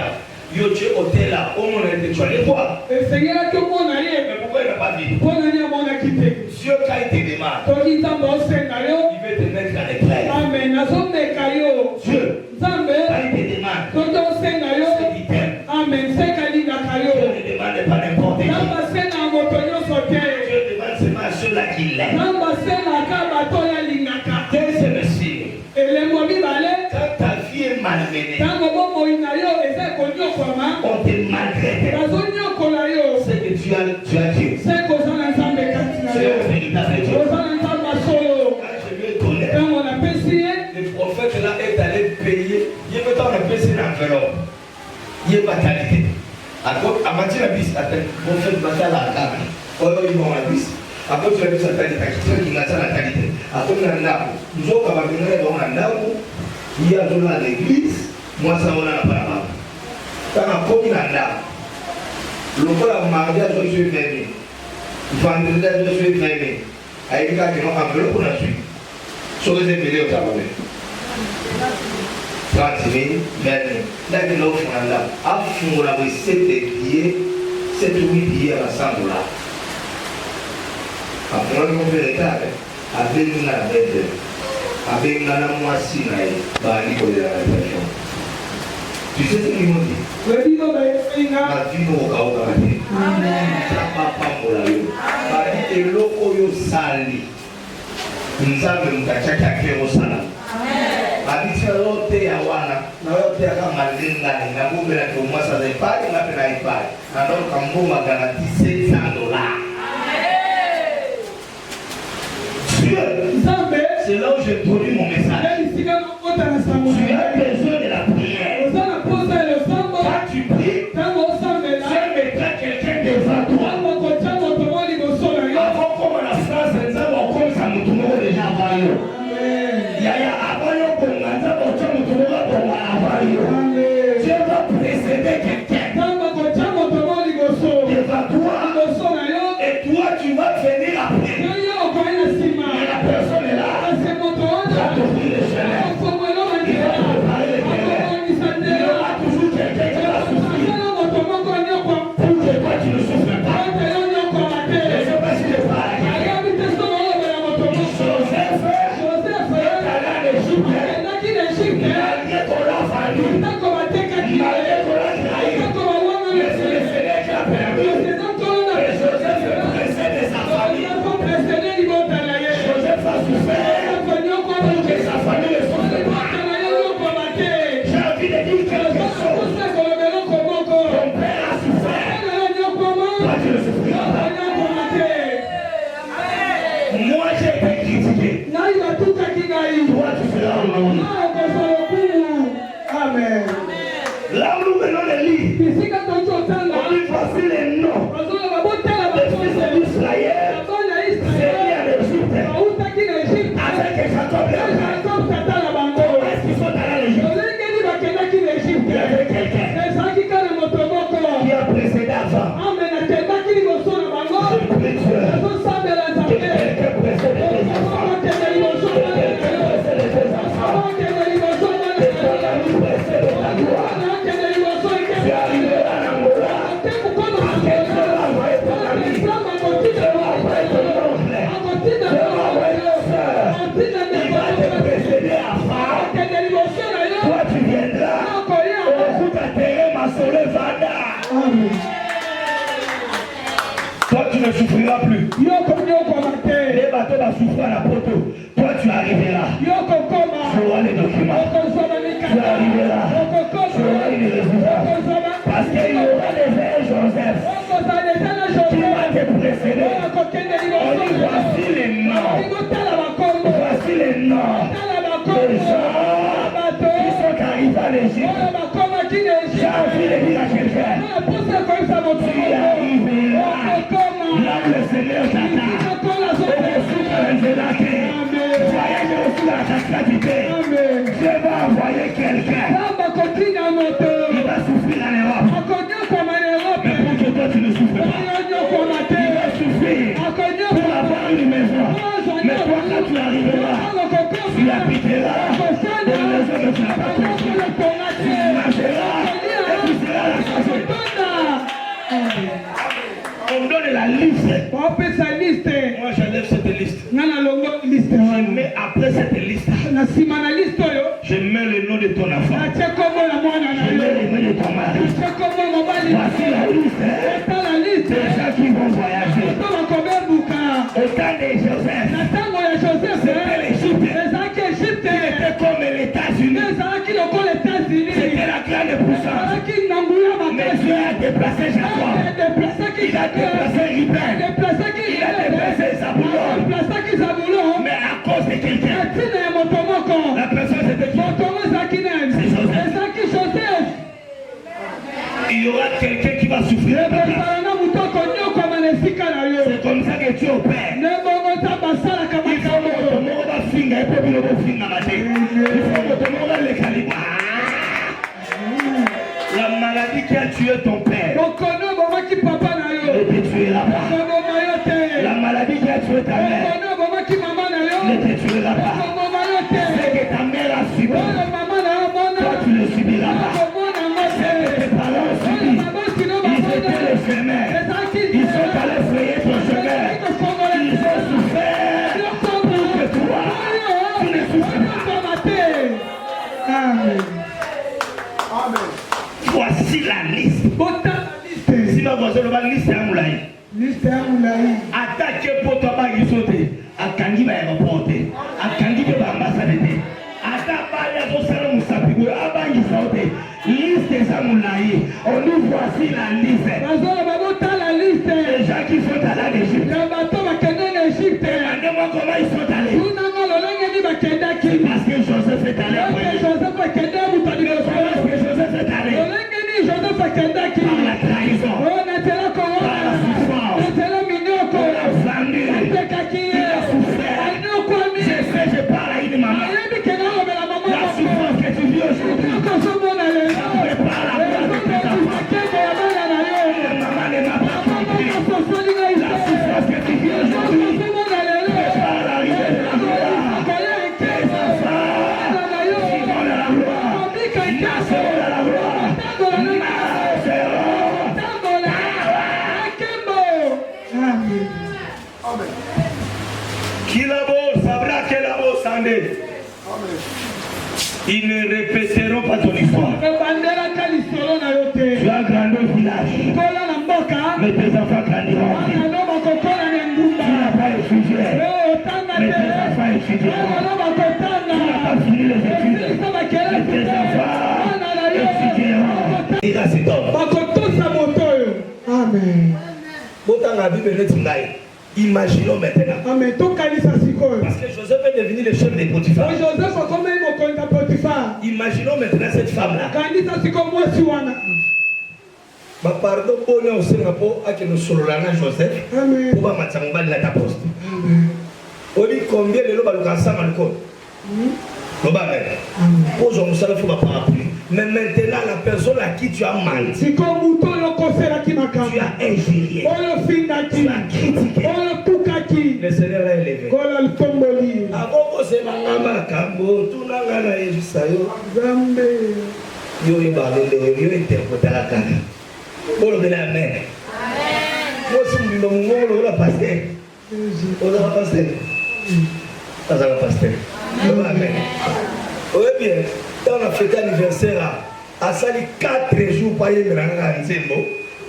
S1: Yo, tu es hôtel là, au monde, tu vas aller voir.
S3: esengelaki omona ye.
S1: Mais pourquoi il n'a pas dit?
S3: mpo nani amonaki te.
S1: Dieu, quand il te demande,
S3: toki nzambe osenga yo.
S1: il veut te mettre à l'épreuve.
S3: amen nazomeka yo.
S1: Dieu,
S3: nzambe
S1: quand il te demande,
S3: toki osenga yo.
S1: c'est qu'il t'aime.
S3: amen seka alingaka yo.
S1: Dieu ne demande pas n'importe qui.
S3: nzambe asengaka moto nyonso te.
S1: Dieu demande seulement à ceux-là qui l'aiment.
S3: nzambe asengaka bato oyo alingaka.
S1: Deuxième signe,
S3: elembo mibale.
S1: quand ta vie est malmenée,
S3: ntango bomoi na yo eza ekonyokwama.
S1: on te maltraite.
S3: bazonyokola yo.
S1: C'est que tu as Dieu.
S3: seka oza na nzambe kati na
S1: Tu es
S3: yo.
S1: un véritable Dieu.
S3: oza na nzambe asolo.
S1: Quand je lui ai donné,
S3: ntango napesi ye.
S1: le prophète là est allé payer. Il veut t'en passer une enveloppe. Il est fatalité. À matière la bise, le prophète va à la table. Oh, ils vont à la bise. Après, tu as vu sa qualité. Il a la qualité. Après, on a un arbre. Nous autres, on va venir dans un arbre. Il y a dans l'église. Moi, ça, on a la parole. Quand on a commis un arbre, le roi a marié à son jeu fermé. Vendredi à son jeu fermé. Avec les gars qui ont enveloppe, on a su. Sur les épées, on a vu. 30 000, 20 000. Là, il y a un offre là. À fond, on a 7 billets, 7 ou 8 billets à 100 $. Après, on a fait le cas. Avec une bête, avec une moitié, on a dit de la réflexion. Tu sais ce qu'ils m'ont dit?
S3: Webino baesenga.
S1: La vie nous a regardé. Ça va pas pour la vie. Badi eloko yo sali. Nzambe mtachaka kero sana. Badi yote ya wana na yote ya kama linga na bombe la kumwasa za ipadi na pena ipadi. Na ndo kamboma garanti $700. Dieu,
S3: Nzambe.
S1: c'est là où j'ai produit mon message.
S3: elisika kokota na sango.
S1: Tu as besoin de la prière.
S3: oza na posa ya losambo.
S1: Quand tu pries,
S3: ntango osambela.
S1: Dieu mettra quelqu'un devant toi.
S3: ntango kotya moto mo liboso na yo.
S1: Avant comme la France, nzambe okomisa mutu moko déjà avant yo.
S3: Amen.
S1: Yaya avant yo konga nzambe otya mutu moko akonga avant ne souffriras plus. Les bateaux vont souffrir à la poteau. Toi, tu arriveras. Tu auras les documents. Tu arriveras. Tu auras les résultats. Parce qu'il y aura des frères Joseph qui vont te précéder. On dit voici les noms. Voici les noms des gens qui sont arrivés à l'Égypte. J'ai envie de dire à quelqu'un, tu y arriveras. Là où le Seigneur t'attend. Au-dessus de l'Angélacé. Voyage au-dessus de la cascadité. Dieu va envoyer quelqu'un. Il va souffrir en Europe. Mais pour que toi tu ne souffres pas. Il va souffrir pour avoir une maison. Mais toi quand tu arriveras, tu habiteras dans la maison de ta patrie. Tu marcheras et tu seras la santé. On donne la liste. Moi j'enlève cette liste. Je mets après cette liste. Je mets le nom de ton enfant. Je mets le nom de ton mari. Voici la liste des gens qui vont voyager. Au temps de Joseph, c'était l'Égypte. Il était comme les États-Unis. C'était la grande puissance. Mais Dieu a déplacé Jacob. Il a déplacé Ruben. Il a déplacé Zabulon. Mais à cause de quelqu'un. La personne c'était qui? C'est Joseph. Il y aura quelqu'un qui va souffrir. C'est comme ça que tu opères. Il faut que ton monde va finir et puis le va finir à matin. Il faut que ton monde va le calibrer. La maladie qui a tué ton père ne te tuera pas. La maladie qui a tué ta mère ne te tuera pas. C'est que ta mère a subi. Toi tu ne subiras pas. C'est que tes parents ont subi. Ils étaient les chemins. Ils sont allés frayer ton chemin. Ils ont souffert pour que toi tu ne souffres pas.
S3: Amen.
S1: Voici la liste. Si ma voisine va liste à Moulay. Attaque pour toi, il saute. À Kangi va aéroporter. À Kangi va ambassadeur. Attaque par les autres salons Moussapigo. Avant il saute. Liste des Amoulaï. On nous voici la liste. Les gens qui sont allés en Égypte. Demandez-moi comment ils sont allés. C'est parce que Joseph est allé. Parce que Joseph est allé. Par la trahison. Par la souffrance. On l'a vendu. Il a souffert. Je sais, je parle à une maman. La souffrance que tu vis aujourd'hui. Prépare la place de tes enfants. La maman ne m'a pas compris. La souffrance que tu vis aujourd'hui. Prépare l'arrivée de la gloire. Tes enfants vivront dans la gloire. Naceront dans la gloire. Ils ne répéteront pas ton histoire. Tu as grandi au village. Mais tes enfants grandiront. Tu n'as pas étudié. Mais tes enfants étudieront. Tu n'as pas fini les études. Mais tes enfants étudieront. Il a cet homme.
S3: Amen.
S1: Imaginons maintenant.
S3: Amen.
S1: Parce que Joseph est devenu le chef des Potiphar. Imaginons maintenant cette femme-là. Pardon, on est au Singapour, à qui nous sololana Joseph. Pour voir Matsangobal la poste. On dit combien de l'eau va le casser à l'alcool. Pose-moi ça, il faut pas parapluie. Mais maintenant, la personne à qui tu as menti, tu as injurié, tu as critiqué, le Seigneur l'a élevé. Avant que c'est ma maman, tout n'a pas eu ça. Yo interprété la cara. Bon, le amen. Moi, si je me dis pasteur. On a pasteur. On a pasteur. Amen. Oui, bien. Quand on a fêté l'anniversaire, à Sali 4 jours,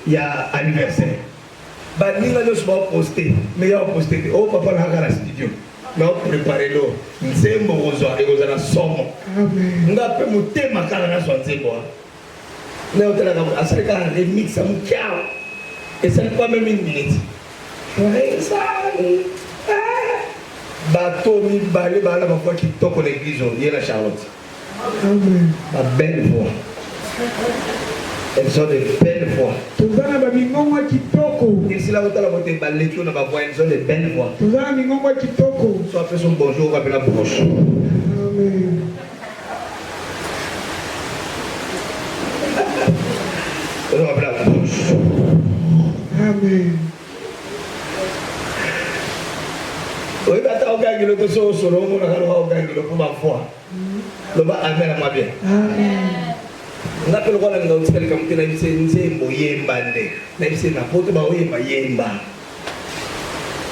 S1: il y a anniversaire. baninga nyonso baoposte me ya oposte te oyo papa nakaka na studio naoprepare lo nzembo ekozala somo nga mpe motema kaka nazwa nzembo wana na otalaka asali kaka remix ya mokiawa esali pas même une minute bato mibale bala bafwa kitoko na église ye na Charlotte ba belle voix. Elles ont de belles voix. Et si la voix la voix balletio na ba voix, elles ont de belles voix. Soit fait son bonjour, on appelle la broche.
S3: Amen.
S1: On appelle la broche.
S3: Amen.
S1: Oui, mais attends, on gagne le dossier au solo, on a gagné le pour ma foi. Le bas, amen à ma bien.
S3: Amen.
S1: Napelo kwa nga utikali kamute na bise nzembo yemba nde na bise na poto ba oyemba yemba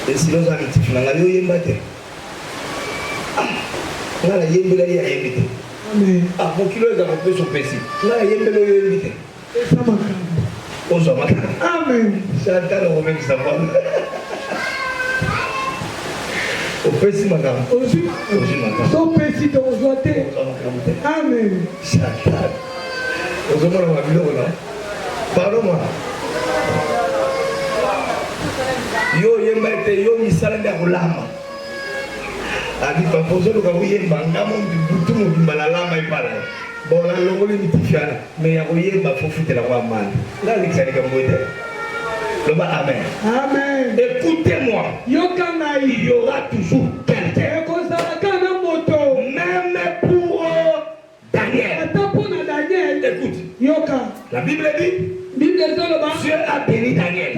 S1: esilo za mitifu na ngali oyemba te ngala yembela ya yembite
S3: Amen.
S1: Mo kilo za ko peso pesi ngala yembela yo yembite
S3: Sama
S1: ozo makana
S3: Amen.
S1: Chantal o même ça va o pesi makana
S3: Oji
S1: makana
S3: so pesi to ozote Amen.
S1: Chantal ozomona mabiloko na pardon-moi yo yemba ete yo misala nde ya kolamba abi bapozoluka koyemba ngamo butu mobimba na lamba epala bon nalongoli mitifiana me ya koyemba fo futela kwa amani nalekisa likambo ete loba amen.
S3: Amen.
S1: Écoutez-moi, il y aura toujours quelqu'un, même pour Daniel. Écoute, la Bible dit Dieu a béni Daniel,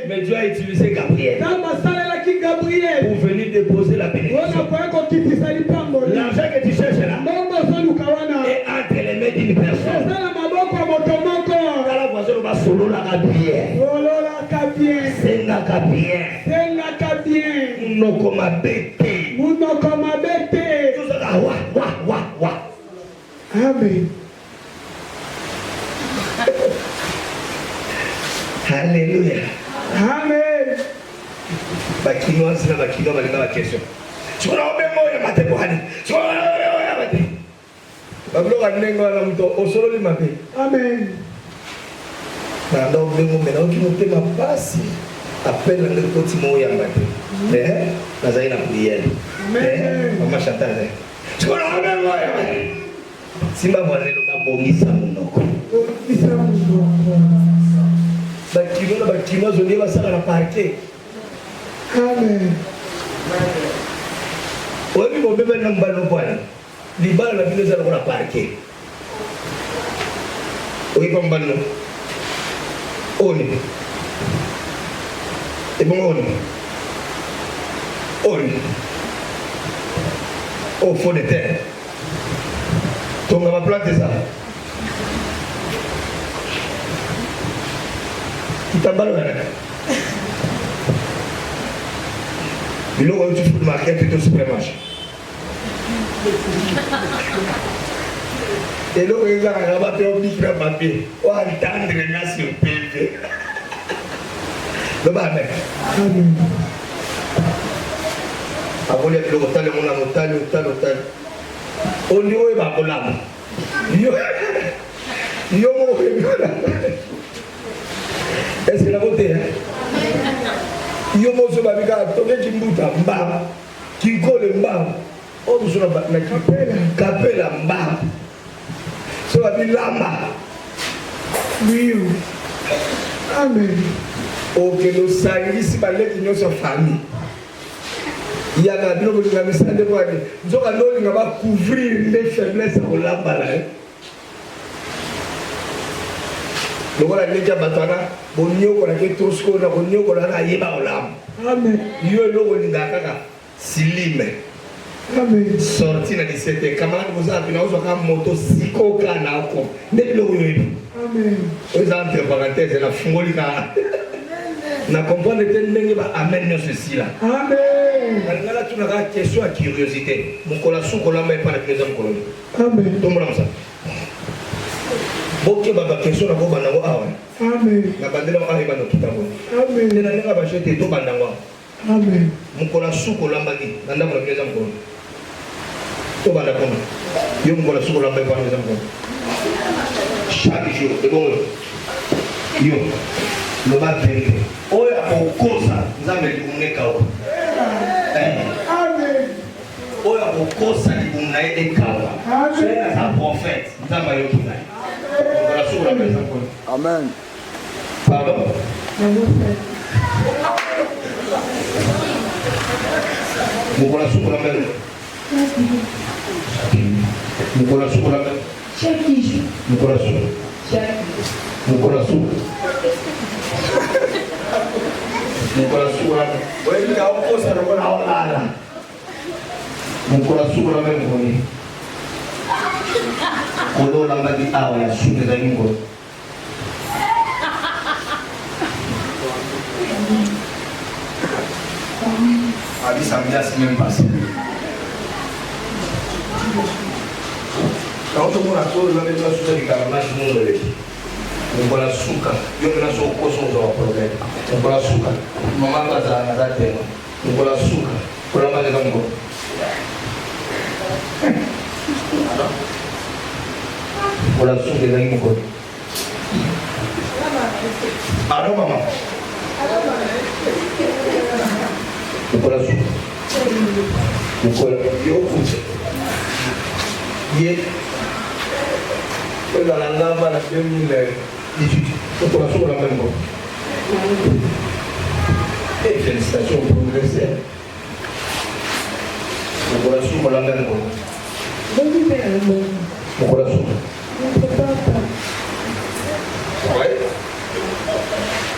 S1: mais Dieu a utilisé Gabriel pour venir déposer la bénédiction. L'argent que tu cherches là est entre les mains d'une personne. Solo la Gabriel, Senga Gabriel, Munoko mabete, tout ça wa.
S3: Amen.
S1: Alléluia.
S3: Amen.
S1: Bakino sina bakino balinga ba question. Tu vas au même ya mate kwani. Tu vas ya mate. Bablo kanengo la mto osolo li mabe.
S3: Amen.
S1: Nanda obengo mena okimotema pasi. Appelle le petit mot ya mate. Nazai na prière.
S3: Amen.
S1: Mama Chantal. Tu vas au même ya mate. Simba mwanelo mabongisa munoko.
S3: Bongisa munoko.
S1: Bakino zoli basala na parquet.
S3: Amen.
S1: Obi mo bebe na mbalo bwana. Libala na bino zala na parquet. Obi pa mbalo. Oni. E bon oni. Au fond de terre. Tonga ma plante ça. Kitambalo na. Biloko oyo tufu marqué plutôt supermarché. Eloko ezaka ba pe obikra papier. O entendre na sur PV. Loba amen.
S3: Amen.
S1: Abole biloko tale mona notale. Ondi oyo ba kolama. Yo mo pe biola. Est-ce que la beauté yo mo so babika toke kimbuta mbaba kinkole mbaba o musuna na kapela mbaba so babilamba
S3: Miu. Amen.
S1: oke no sangisi baleki nyonso famille yaka bino kolinga misande bwani nzoka nolinga bacouvrir nde faiblesse kolamba la lokola ndenge ya bato wana bonyokola ke tosiko na bonyokola na yeba olamu.
S3: Amen.
S1: Yo eloko olingaka kaka silime.
S3: Amen.
S1: Sorti na 17 camarade kozala pena ozwa kaka moto sikoka na oko nde biloko yoyebi.
S3: Amen.
S1: Oyo eza entre parenthèse na fungoli kaka na comprendre te ndenge ba amen nyonso esila.
S3: Amen.
S1: Nalingala tuna kaka question ya curiosité mokolo asukolamba epa na kilo eza mokolo ni.
S3: Amen.
S1: Tombola mosa. Ok, baba question na ko banango awa.
S3: Amen. Amen.
S1: Na bandela ma arriba no kitabo.
S3: Amen.
S1: Nena ninga ba jete to bandangwa.
S3: Amen.
S1: Mukola suko lambaki nanda mo meza mkono. To banda kono. Yo mukola suko lambaki kwa meza mkono. Chaque jour de bon. Yo. Lo ba pende. Oya kokosa nzambe likumneka ho.
S3: Amen.
S1: Oya kokosa likumnae ekawa.
S3: Amen.
S1: C'est un prophète. Nzamba yo kinai. Mukola suko lambaki mkono.
S4: Amen.
S1: Pardon. Mukola suko lambaki. Mukola suko lambaki.
S2: Chaque jour.
S1: Mukola suko. Mukola suko. Mukola suko lambaki. Wewe ndio ukosa na kuna wala. Mukola suko lambaki ngoni. Kodo lambaki awa ya suko za ngo. Ali samia semaine passée. Quand on a tout le monde a suivi la marche nous le. On va la souka. Yo na so koso zo problème. On va la souka. Maman va za na date. On va la souka. Pour la male dango. On la souka de dango ko. Allô maman. On la souka. On yo kuche. Ye dans la lave à la 2018, donc on a sur la même mot. Et félicitations pour l'université. Donc on a sur la même mot. Donc on a sur. Ouais.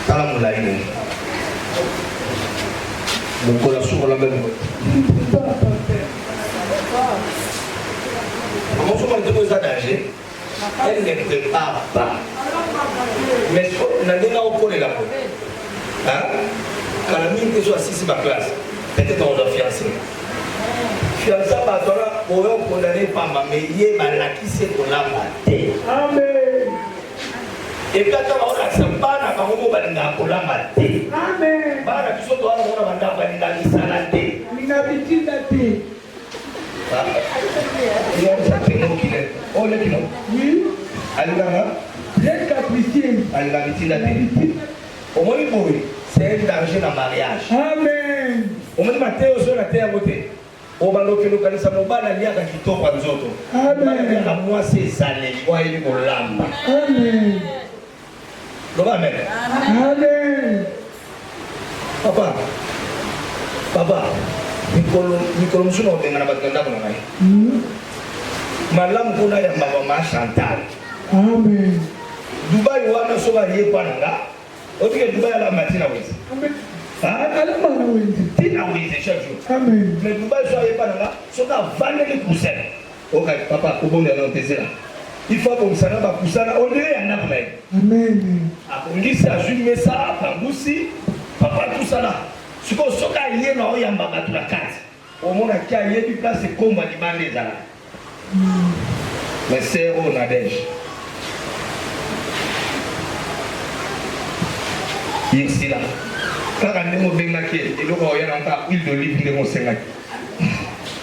S1: Talamulaïne. Donc on a sur la même mot. Comment on va te danger? Elle ne prépare pas. Mais on a déjà reconnu la peau. Quand la mine soit assise sur ma classe, peut-être on doit fiancer. Fiancer par toi, on va condamner par ma meilleure, mais qui c'est pour la mater.
S3: Amen.
S1: Et puis quand on a ça, pas na bango balinga pour la mater.
S3: Amen.
S1: Pas na kiso toi on a banda balinga ni salate.
S3: L'inhabitude d'athée.
S1: Il y a un certain qui est. Oh, le kilo.
S3: Oui.
S1: Alingana.
S3: Très capricieux.
S1: Alingana. Au moins, c'est un danger dans le mariage.
S3: Amen.
S1: Au moins, Mathéo, sur la terre à côté. Au balo que nous connaissons, on va aller à Kito Panzoto.
S3: Amen.
S1: Moi, c'est ça, les voix et les lambes.
S3: Amen.
S1: Amen.
S3: Amen.
S1: Papa. Papa. Mikolo msuna obenga na batanda kuna ngai. Malamu kuna ya mama Chantal.
S3: Amen.
S1: Dubai wana soba yepa nanga. Otike Dubai ala matina wezi.
S3: Amen.
S1: Ala
S3: mana wezi.
S1: Tina wezi chaque jour.
S3: Amen.
S1: Mais Dubai soba yepa nanga, soka vande les poussins. OK, papa, obonga na ntezela. Il faut qu'on s'en va poussana, on dirait un arme.
S3: Amen.
S1: Akongisa azumi ça, pangusi, papa tout ça là. Si on se caille dans le yamba de la carte, au moins il y a une place de combat de bandits là. Mais c'est où Nadège. Ici là. Quand on est au Bengaké, il y a encore huile d'olive de mon Sénat.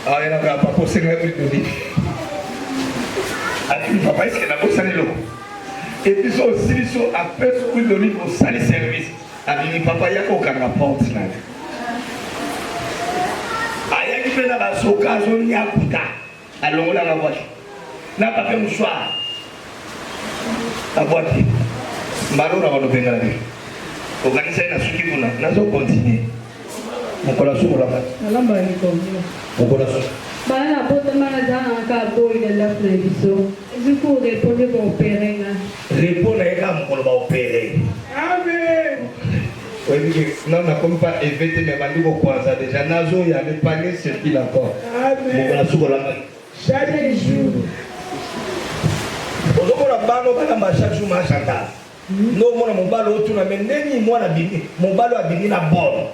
S1: Ah, il y a encore pas pour Sénat huile d'olive. Ah, tu papa, est-ce qu'il y a pas salé l'eau? Et puis ça aussi, ils sont après huile d'olive au salé service. Avec papa, il y a aucun rapport là. Aya qui fait la soka zone ya kuta. Alors la voiture. Na pas fait mouchoir. La voiture. Mbalo na wana benga ni. Organiser na suki kuna. Nazo continuer. Mokola suko la.
S2: Alamba ni ko.
S1: Mokola suko.
S2: Bana pote mana za ka boy de la prévision. Du coup, répondre pour opérer là.
S1: Répondre à mokolo ba opérer.
S3: Amen.
S1: Oui, non, on n'a comme pas évité, mais on a déjà déjà nazo, il y a le panier circule encore.
S3: Amen. Chaque jour.
S1: Chaque jour, ma chanta. Non, mon balo, tu n'as même ni moi la bini. Mon balo a bini la bonne.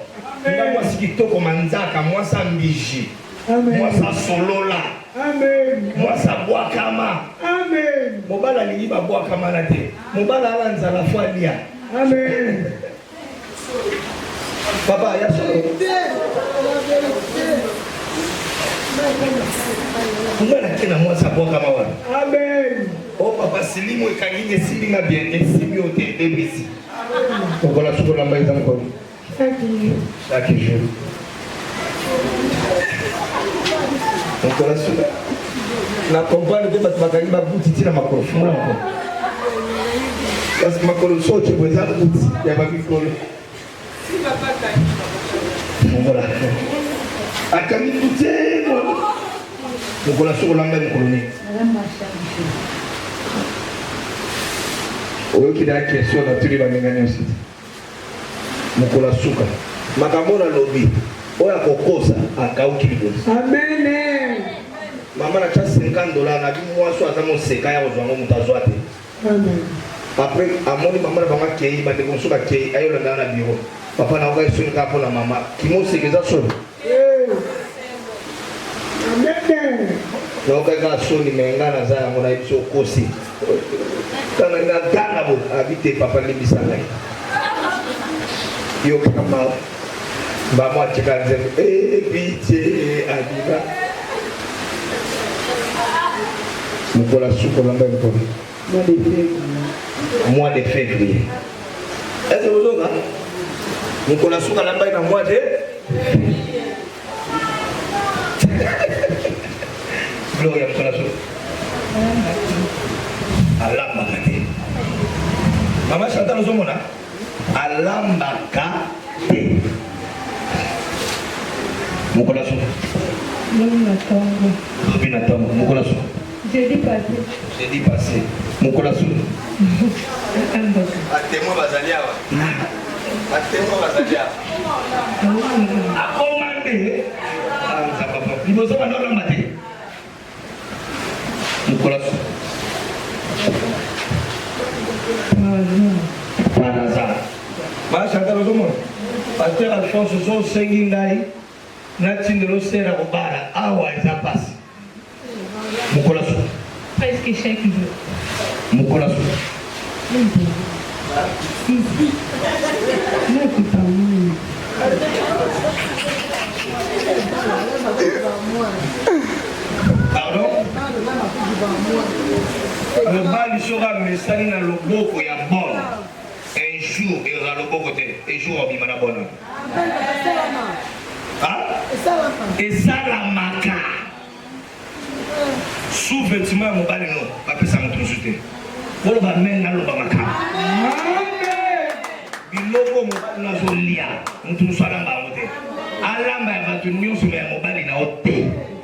S1: Moi, ce qui te commande, moi, ça mbiji. Moi, ça solo là.
S3: Amen.
S1: Moi, ça boit kama.
S3: Amen.
S1: Mon balo a boit kama la té. Mon balo a la fois lia.
S3: Amen.
S1: Papa, il y a ça.
S3: Amen.
S1: Oh papa, Silimu et Kagine, Silima bien, et Simio de Débisi. Donc voilà ce qu'on a mis encore. Chaque jour. Donc voilà ce qu'on a. La compagne de Batbakari m'a bouti dans ma coffre. Parce que ma colle saute, je peux être bouti. Il y a ma vie colle. Donc voilà. A Camille Bouté, donc voilà ce qu'on a mis colonie. Oyo qui a une question dans tous les bangangani aussi. Mukola suka. Makamona lobby. Oya kokosa akauki libosi.
S3: Amen.
S1: Maman a déjà $50 na bi mwaso azamo seka ya ozwango mutazwa te.
S3: Amen.
S1: Après amoni maman na banga kei ba de konsuka kei ayo na na bureau. Papa na oka isoni ka pona mama. Kimo sekeza so.
S3: Amen.
S1: Na oka ga so ni mengana za ngona ibiso kosi. Kana na dana bo habite papa libisanga. Yo kama ba mo chikaze pitié adiba. Mukola suko lamba ko. Mois de février. Est-ce que vous avez Mukola suka lamba na mois de Gloria Mukola suka. Alamba kate. Mama Chantal ozomona? Alamba kate. Mukola suka. Bina tango. Mukola suka.
S2: Jeudi passé.
S1: Jeudi passé. Mukola suka. Atemo bazali awa. Atemo bazali awa. Akomande. Anza papa. Liboso bana olamba te. Mukola suka. Par hasard. Ma Chantal ozomona. Pasteur Alphonse so sengi ngai. Natindelo sera kobara awa eza pasi. Mukola suka.
S2: Presque chaque jour.
S1: Mukola suka. Pardon? Le bal sera mesali na loboko ya bon. Un jour il aura loboko te. Un jour on bimana bon. Et ça la maca. Sous vêtement mon bal non, pas que ça me trouve jeté. Pour le bal men na loba maca. Biloko mo bal na zolia, on trouve ça dans ba moté. Alamba va tenir sur mon bal na oté.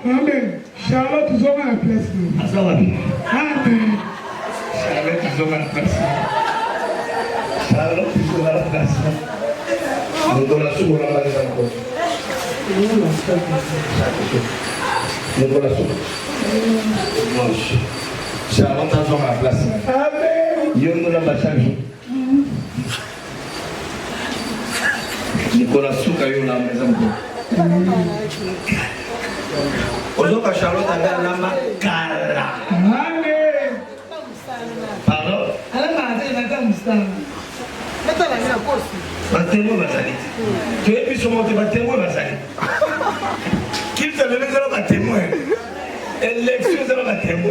S3: Amen. Charlotte, nous avons la place.
S1: Asawabi.
S3: Amen.
S1: Charlotte, nous avons la place. Charlotte, nous avons la place. Nous avons la soupe, nous avons la place. Nous avons la soupe. Charlotte, nous avons la place.
S3: Amen.
S1: Nous avons la place. Nicolas Souka, nous avons la maison. Ozoka Charlotte a la makala.
S3: Amen.
S1: Pardon? Batemo bazali. Tu es plus sur mon batemo bazali. Qu'il te donne zéro batemo. Élection zéro batemo.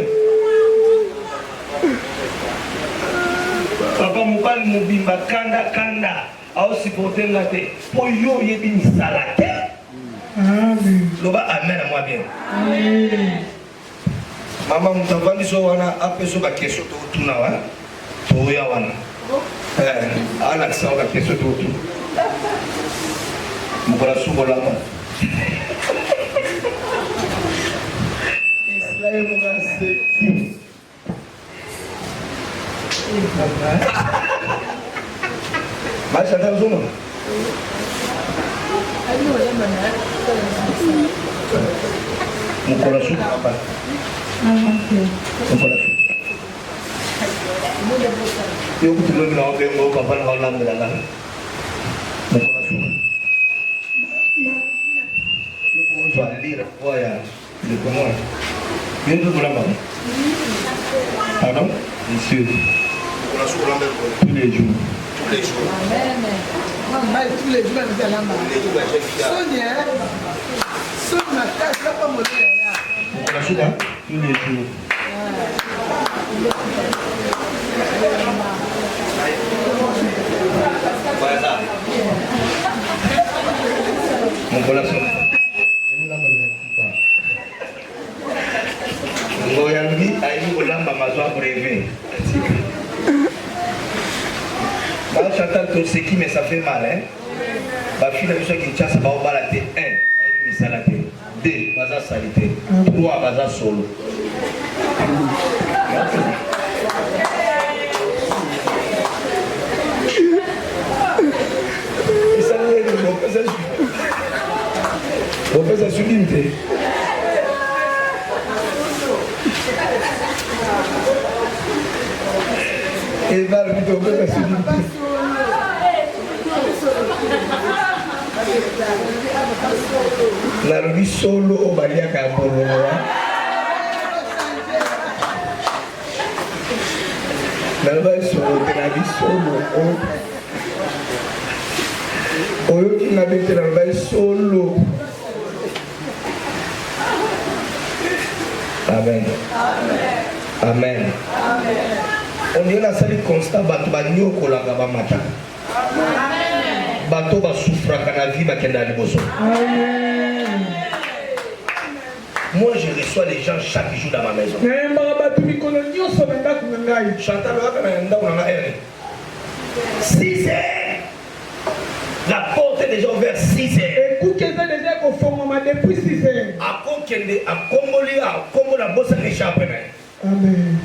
S1: Papa mobile mobimba kanda au supporter la te. Pour yo yebi misala te.
S3: Amen.
S1: Loba amen à moi bien.
S3: Amen.
S1: Maman mutavandi so wana apeso ba keso to tuna wa. To ya wana. Ala sa ba keso to tu. Mukola subo la ma. Israël mo ga se. Ma Chantal zomo. Mukola subo papa. Mukola subo. Yo kutulo na obe mo papa na hola ngala. Mukola subo. Yo ko zo alira oya. De comment? Bien de la maman. Pardon? Monsieur. Mukola subo la tous les jours. tous les jours.
S5: Amen. Maman, tous les jours, elle nous a la main. Sonia, Sonia, tu n'as pas monté.
S1: Tous les jours. Voilà. Mon collation. Ngoyambi ayi kolamba mazwa brevet. Bah Chantal Toseki mais ça fait mal hein. Bah fille de qui tient ça va au balaté 1, mais ça la 2, baza salité. 3 baza solo. Ça bon ça sublime. Et va le vidéo que ça sublime. La revue solo au Baliaka Polo. La revue solo, la vie solo. Oyo qui n'a pas été la revue solo. Amen. Amen. On est dans la salle constat, bato banyo kolanga ba mata. Bato ba souffra kana vie ba kenda liboso. Moi je reçois les gens chaque jour dans ma maison. Chantal va 6 heures. La porte est déjà ouverte 6 heures.
S3: Écoute, déjà depuis 6 heures.
S1: À Congoli, à Congo, la bosse n'est échappée.
S3: Amen.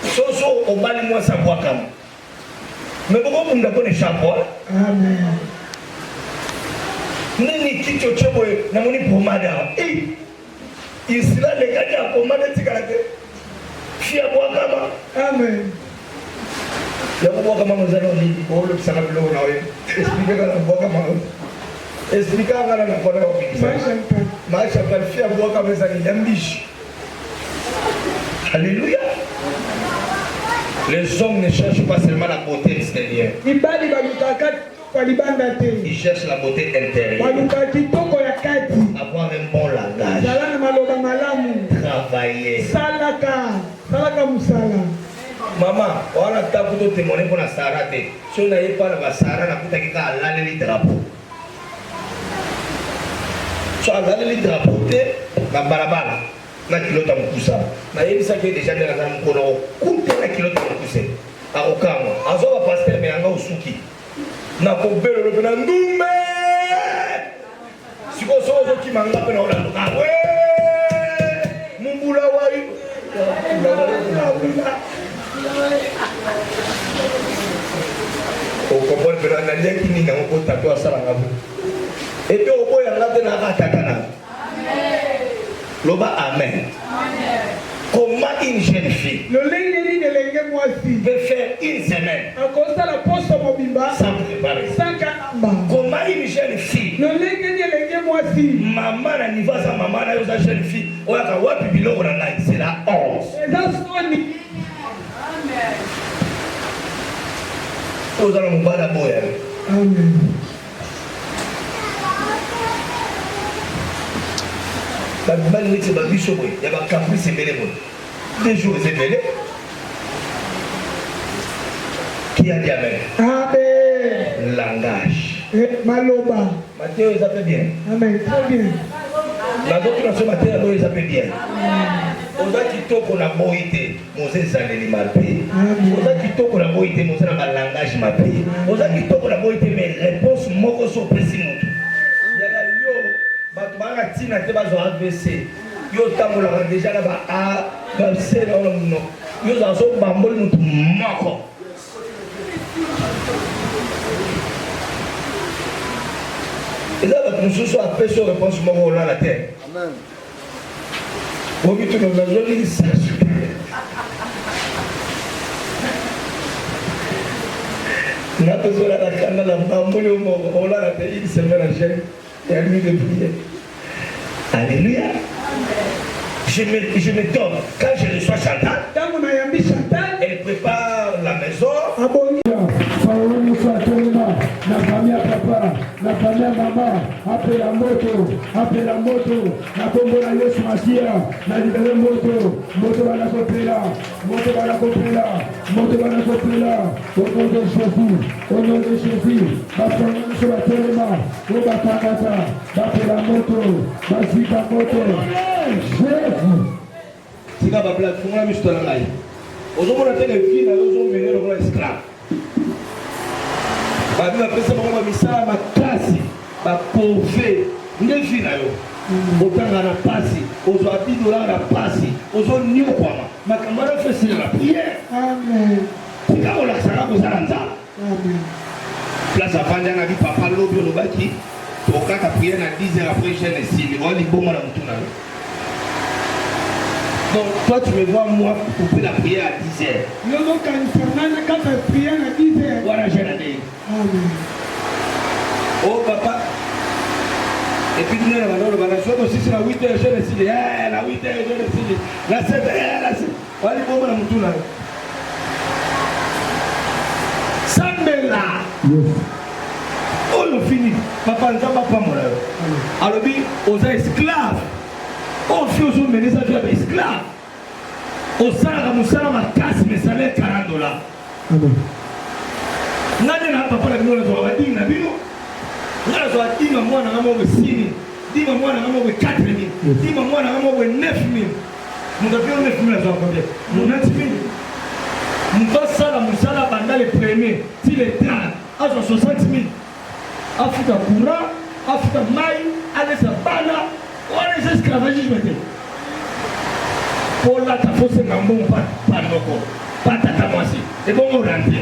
S1: Soso au bali moi ça boit comme. Mais pourquoi vous ne connaissez pas?
S3: Amen.
S1: Nini kicho chobo na moni pomada. Eh. Isla le gars ya pomada tikalate. Fia boit comme.
S3: Amen.
S1: Ya boit comme nous allons dire pour le ça va le na we. Expliquer la boit comme. Expliquer ngala na kona au. Maisha kwa fia boit comme ça ni yambishi. Alléluia. Les hommes ne cherchent pas seulement la beauté extérieure. Ils cherchent la beauté intérieure. Avoir un bon langage. Travailler. Maman, on a tapé témoigner pour la Sarah. Si on n'avait pas la Sarah, on a pu aller à les drapeaux. Si on a les drapeaux, la barabara. Na kilota mkusa na yeli sake deja ndela na mkono kunte na kilota mkuse akokama azoba pasteur me anga usuki na kobelo lobe na ndumbe siko sozo ki manga pe na olando ka we mumbula wari o kompone pe na ndeki ni na ko tato asala ngabu et puis o boya ngate na katakana Loba amen. Comment une jeune fille peut faire une semaine sans préparer? Comment une jeune fille maman n'a ni pas sa maman n'a pas sa jeune fille c'est la honte. Vous allez me battre d'abord.
S3: Amen.
S1: Il y a un caprice, c'est belé. 2 jours, c'est belé. Qui a dit amen?
S3: Amen.
S1: Langage.
S3: Maloba.
S1: Matthieu, ils appellent bien.
S3: Amen. Très bien.
S1: La doctrine de Matthieu, ils appellent bien. On a dit qu'on a beau été, Moses a les marqués. On a dit qu'on a beau été, Moses a le langage marqué. On a dit qu'on a beau été, mais réponse, moi, sont précis. Batubanga tina te bazo AVC yo tambola déjà là ba a ba C non yo za so bambol mutu mako et là ba mususu a fait son réponse moko là la terre. Amen. Obi tu no zoli sa na besoin la kana la bambol moko là la terre il se mélange. Et à lui de prier. Alléluia. Je me donne. Quand je reçois Chantal, elle prépare la maison.
S3: apela moto, na kombo na Yesu Masia, na libere moto bana kopela, moto bana kopela, au nom de Jésus, bafanya nso batelema, bakangata, bapela moto, bazika moto, Jésus.
S1: Tika babla funga mistala ngai. Ozomona tele fina ozomene lokola esclave. Babi bapesa bango misala makasi, bapove, nde fina yo. Otanga na pasi, ozo $10 na pasi, ozo nyokwama. Makambo na fesi la prière.
S3: Amen.
S1: Tika ola sala kozala nzala.
S3: Amen.
S1: Place afanja na bi papa lobi olobaki, tokaka prière na 10 heures après jeûne esili. Oli bongo na mutuna yo. Donc toi tu me vois moi couper la prière à 10 heures.
S3: Logo kanifernana kama prière à 10 heures.
S1: Voilà jeûne à 10.
S3: Amen.
S1: Oh papa. Et puis nous on va dans la soirée aussi c'est la 8 heures jeûne esili. La 8 heures jeûne esili. La 7 heures la 7. Oli bongo na mutuna yo. Sambela.
S3: Yes.
S1: Oh le fini. Papa nzamba pa mona yo. Alobi aux esclaves. On fait aux hommes mener ça via des esclaves. Au salaire, mon salaire ma casse, mes salaires $40.
S3: Amen.
S1: Nani na papa la bino zo bading na bino. Ngala zo adinga mwana ngamo we 6,000. Dinga mwana ngamo we 4,000. Dinga mwana ngamo we 9,000. Mungapio 9,000 zo combien? 90,000. Mungpa sala musala banda le premier, si le 30, à 60,000. Afrika courant, Afrika mai, allez sa bana. On est esclavagisme. Pour la tafose ngambon pas noko, pas tata moisi. Et bon on rentre.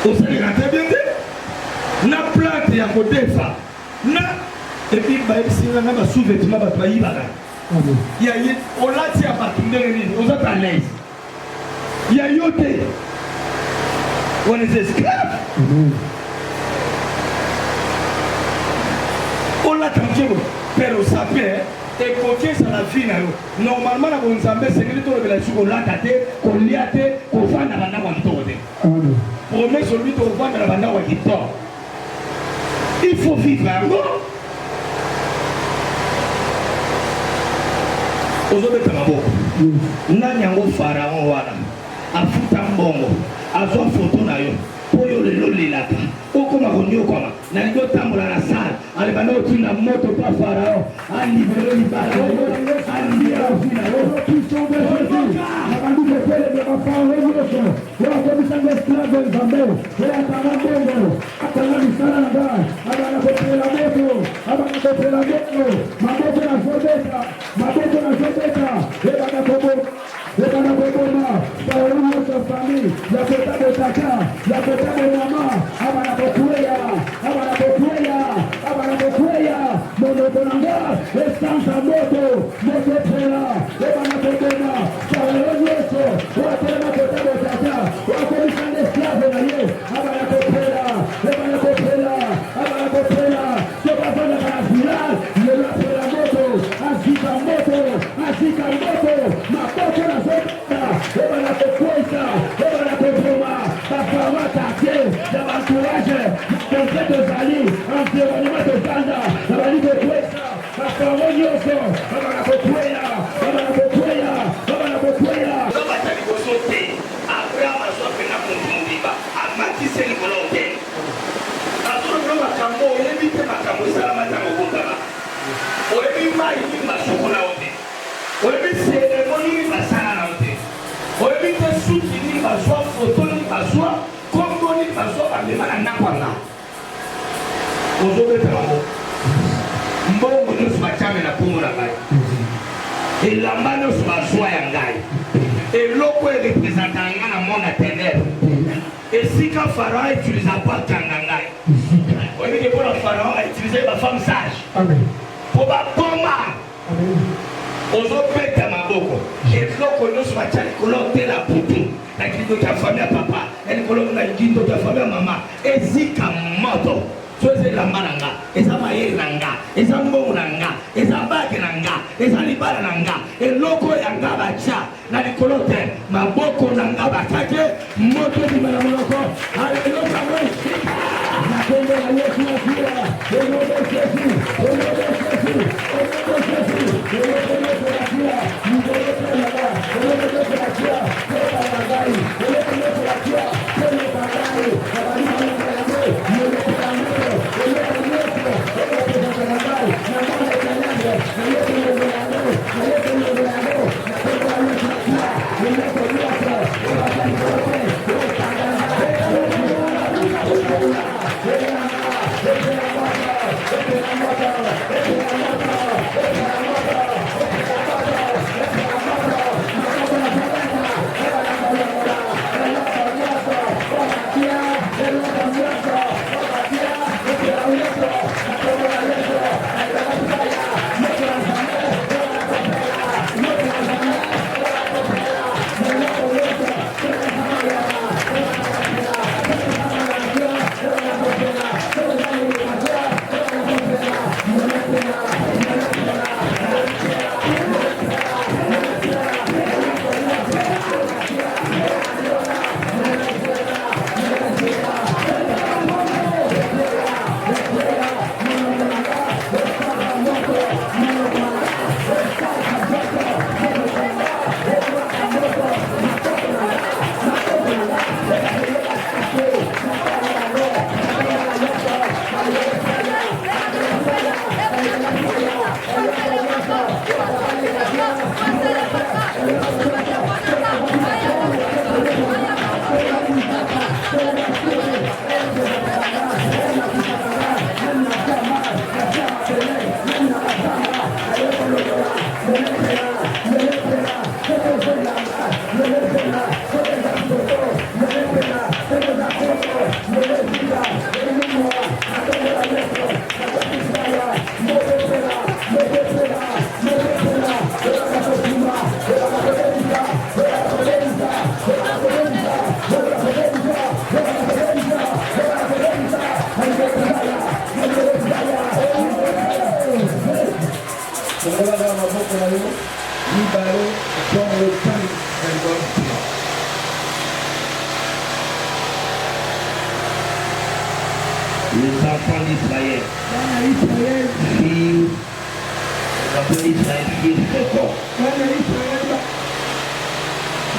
S1: On s'est rentré bien de. Na plante ya kodefa. Na et puis ba ebisina na ba sous-vêtements ba ba yibaka.
S3: Amen.
S1: Ya yé on l'a tia ba tundere ni, on s'est à l'aise. Ya yote. On est esclaves.
S3: Amen.
S1: On l'a tranquille. Pero sapé et coquer sur la vie normalement na bon nzambe c'est que tout le village ko latate ko liate ko fanda banda wa kitode.
S3: Amen.
S1: Promet celui to fanda la banda wa kitode. Il faut vivre encore. Ozobeta maboko. Nani yango pharaon wana. Afuta mbongo. Azwa photo na yo. Poyo lelo lilaka. Okoma konyo koma. Na ligo tambola na sala. Ale bando tina moto pa farao. Ali bero ni bala. Ali ya fina. Kristo de Jésus. Abandu de pele de farao yoso. Wa ko bisanga esclave nzambe. Wa tama bongo. Atana bisala na ga. Abana ko pela moto. Abana ko pela moto. Maboko na sodeta. Maboko na sodeta. Ebana ko bongo. Ebana ko bongo. Farao yoso famille. Ya kota de taka. Ya kota de mama. Abana ko kuya. Abana ko kuya. Abana ko kuya. Mono tonanga. Estanza moto. Moto pela. Ebana ko bongo. Farao yoso. Wa tena kota de taka. Wa ko bisanga esclave na yo. Abana ko pela. Ebana ko pela. Abana ko pela. Se va para la final. Le la pela moto. Azika moto. Azika moto. Maboko na zota. Ebana ko kuisa. Ebana ko boma. Papa take. D'entourage. Conseil de Zali. Environnement de Zanda. Zali de kuisa. Papa Ronyoso. Ebana ko kuya. Ebana ko kuya. Ebana ko kuya. Kama tali kosote. Abraham asope na kumbiba. Amati seli kolonte. Azoro makambo yebite makambo salama tango kundaba. Oyebi mai ni mashokola ote. Oyebi ceremony ni basala na ote. Oyebi te suki ni baswa photo ni baswa kombo ni baswa bandema na nakwanga. Ozobe tango. Mbongo nyusu bachame na pumu na ngai. Elamba nyusu baswa ya ngai. Eloko e representanga na monde ténèbre. Esika Pharaon utilisa pas kangangai. Oyebi ke pour Pharaon a utilisé ma femme sage.
S3: Amen.
S1: Pour ba bomba.
S3: Amen.
S1: Ozopeta maboko. Eloko nyusu bachali kolote la putu. Na kido cha famille papa. Elle kolote na kido cha famille mama. Esika moto. Soze la mananga, esa maye nanga, esa mbongo nanga, esa bage nanga, esa libala nanga, eloko yanga bacha, na likolote, maboko nanga bakake, moto di manamoloko, haleluya, na kombe la Yesu na fia, eno de Yesu,
S3: Comme le pain.
S1: Les enfants d'Israël,
S3: Bana Israël.
S1: qui les enfants d'Israël qui très fort.
S3: Bana Israël.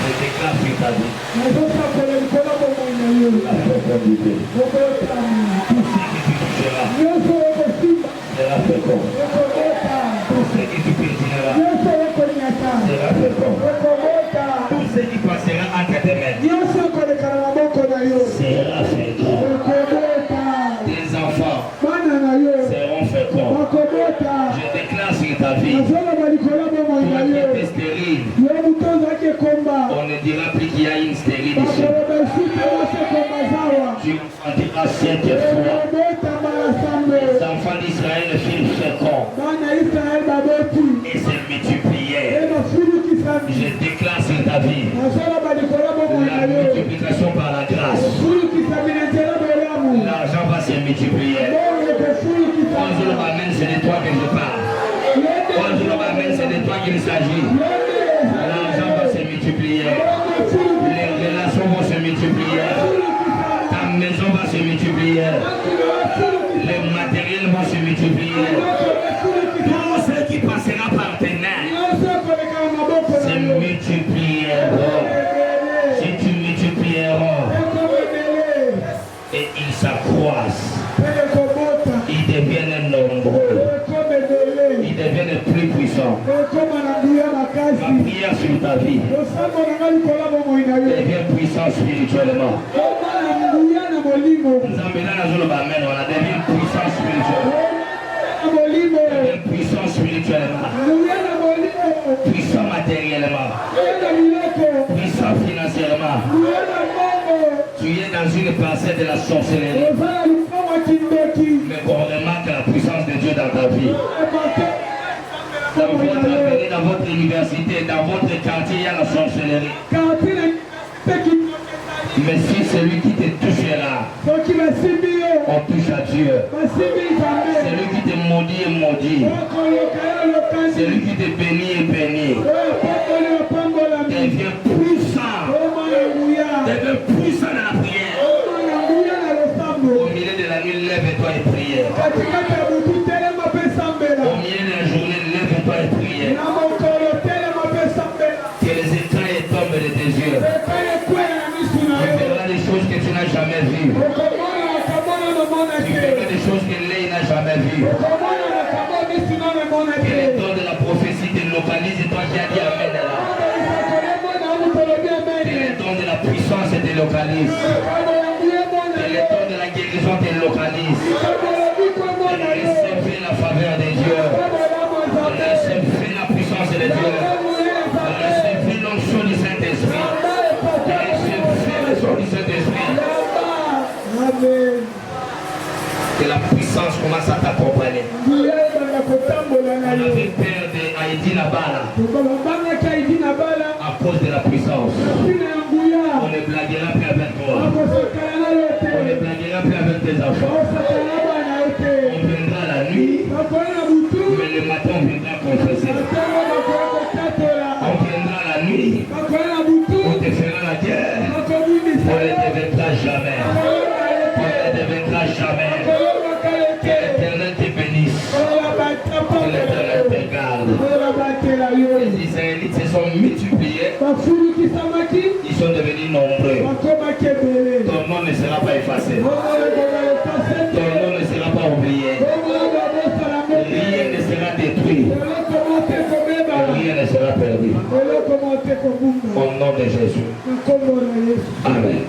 S1: Je déclare sur ta vie
S3: Nazosakola likolo bomoi na yo.
S1: la fécondité.
S3: Okotama.
S1: Tout ce qui tu toucheras
S3: Nyonso okosimba.
S1: sera fécond.
S3: Okobota.
S1: Tout ce qui tu cultiveras
S3: Nyonso okonyata.
S1: sera fécond.
S3: Okobota.
S1: Tout ce qui passera entre tes mains
S3: Nyonso okolekana na maboko na yo.
S1: sera fécond.
S3: Okobota.
S1: Tes enfants
S3: Bana na yo.
S1: seront féconds.
S3: Okobota.
S1: Je déclare sur ta vie,
S3: Nazoloba likolo bomoi na
S1: toi qui
S3: yo.
S1: étais stérile,
S3: Yo moto ozalaki ekomba.
S1: on ne dira plus qu'il y a une stérile ici.
S3: Bakoloba esika nyonso ekomba zawa.
S1: Tu enfanteras cette fois.
S3: Okobota mbala sambe.
S1: Les enfants d'Israël furent féconds
S3: Bana Israel baboti.
S1: et se multiplièrent.
S3: Ebafulukisami.
S1: Je déclare sur ta vie
S3: Nazoloba likolo bomoi na
S1: la
S3: yo.
S1: multiplication par la grâce.
S3: Fulukisami na nzela bolamu.
S1: L'argent va se multiplier.
S3: Bongo
S1: Quand je
S3: ekofulukisami.
S1: le ramène, c'est de toi que je parle. Quand je le ramène, c'est de toi qu'il s'agit. L'argent va se multiplier. Les relations vont se multiplier. Ta maison va se multiplier. Les matériels vont se multiplier. Tout ce qui passera par tes mains se multiplieront. Si tu multiplieras et ils s'accroissent, ils deviennent nombreux, ils deviennent plus puissants. Ma prière sur ta vie devient puissant spirituellement. Nous emmenons dans le bas-main, on a devient puissant spirituellement. Devient puissant spirituellement. Puissant matériellement. Puissant financièrement. Tu es dans une pensée de la sorcellerie. Mais qu'on remarque la puissance de Dieu dans ta vie. Dans votre avenir, dans votre université, dans votre quartier, il y a la sorcellerie. Mais si celui qui te touchera, on touche à Dieu. Celui qui te maudit est maudit. Celui qui te bénit est béni. Deviens puissant. Deviens puissant dans la prière. Au milieu de la nuit, lève-toi et prie. Au milieu de la journée, lève-toi et prie. Que les écailles tombent de tes yeux. Tu verras des choses que tu n'as jamais vues. Tu verras des choses que l'œil n'a jamais vues. Que les dons de la prophétie te localisent, toi qui as dit Amen là. Que les dons de la puissance te localisent. Que les dons de la guérison te localisent. Recevez la faveur de Dieu. Recevez la puissance de Dieu. Recevez l'onction du Saint-Esprit. Recevez l'onction du Saint-Esprit. Que la puissance commence à t'accompagner. On avait peur de Haïti Nabala à cause de la puissance. On ne blaguera plus avec toi. On ne blaguera plus avec tes enfants. On viendra la nuit, mais le matin on viendra confesser. On viendra la nuit, on te fera la guerre. On ne te vaincra jamais. On ne te vaincra jamais. Que l'Éternel te bénisse. Que l'Éternel te garde. Les Israélites se sont multipliés. Ils sont devenus nombreux. Ton nom ne sera pas effacé. Ton nom ne sera pas oublié. Rien ne sera détruit. Rien ne sera perdu. Au nom de Jésus. Amen.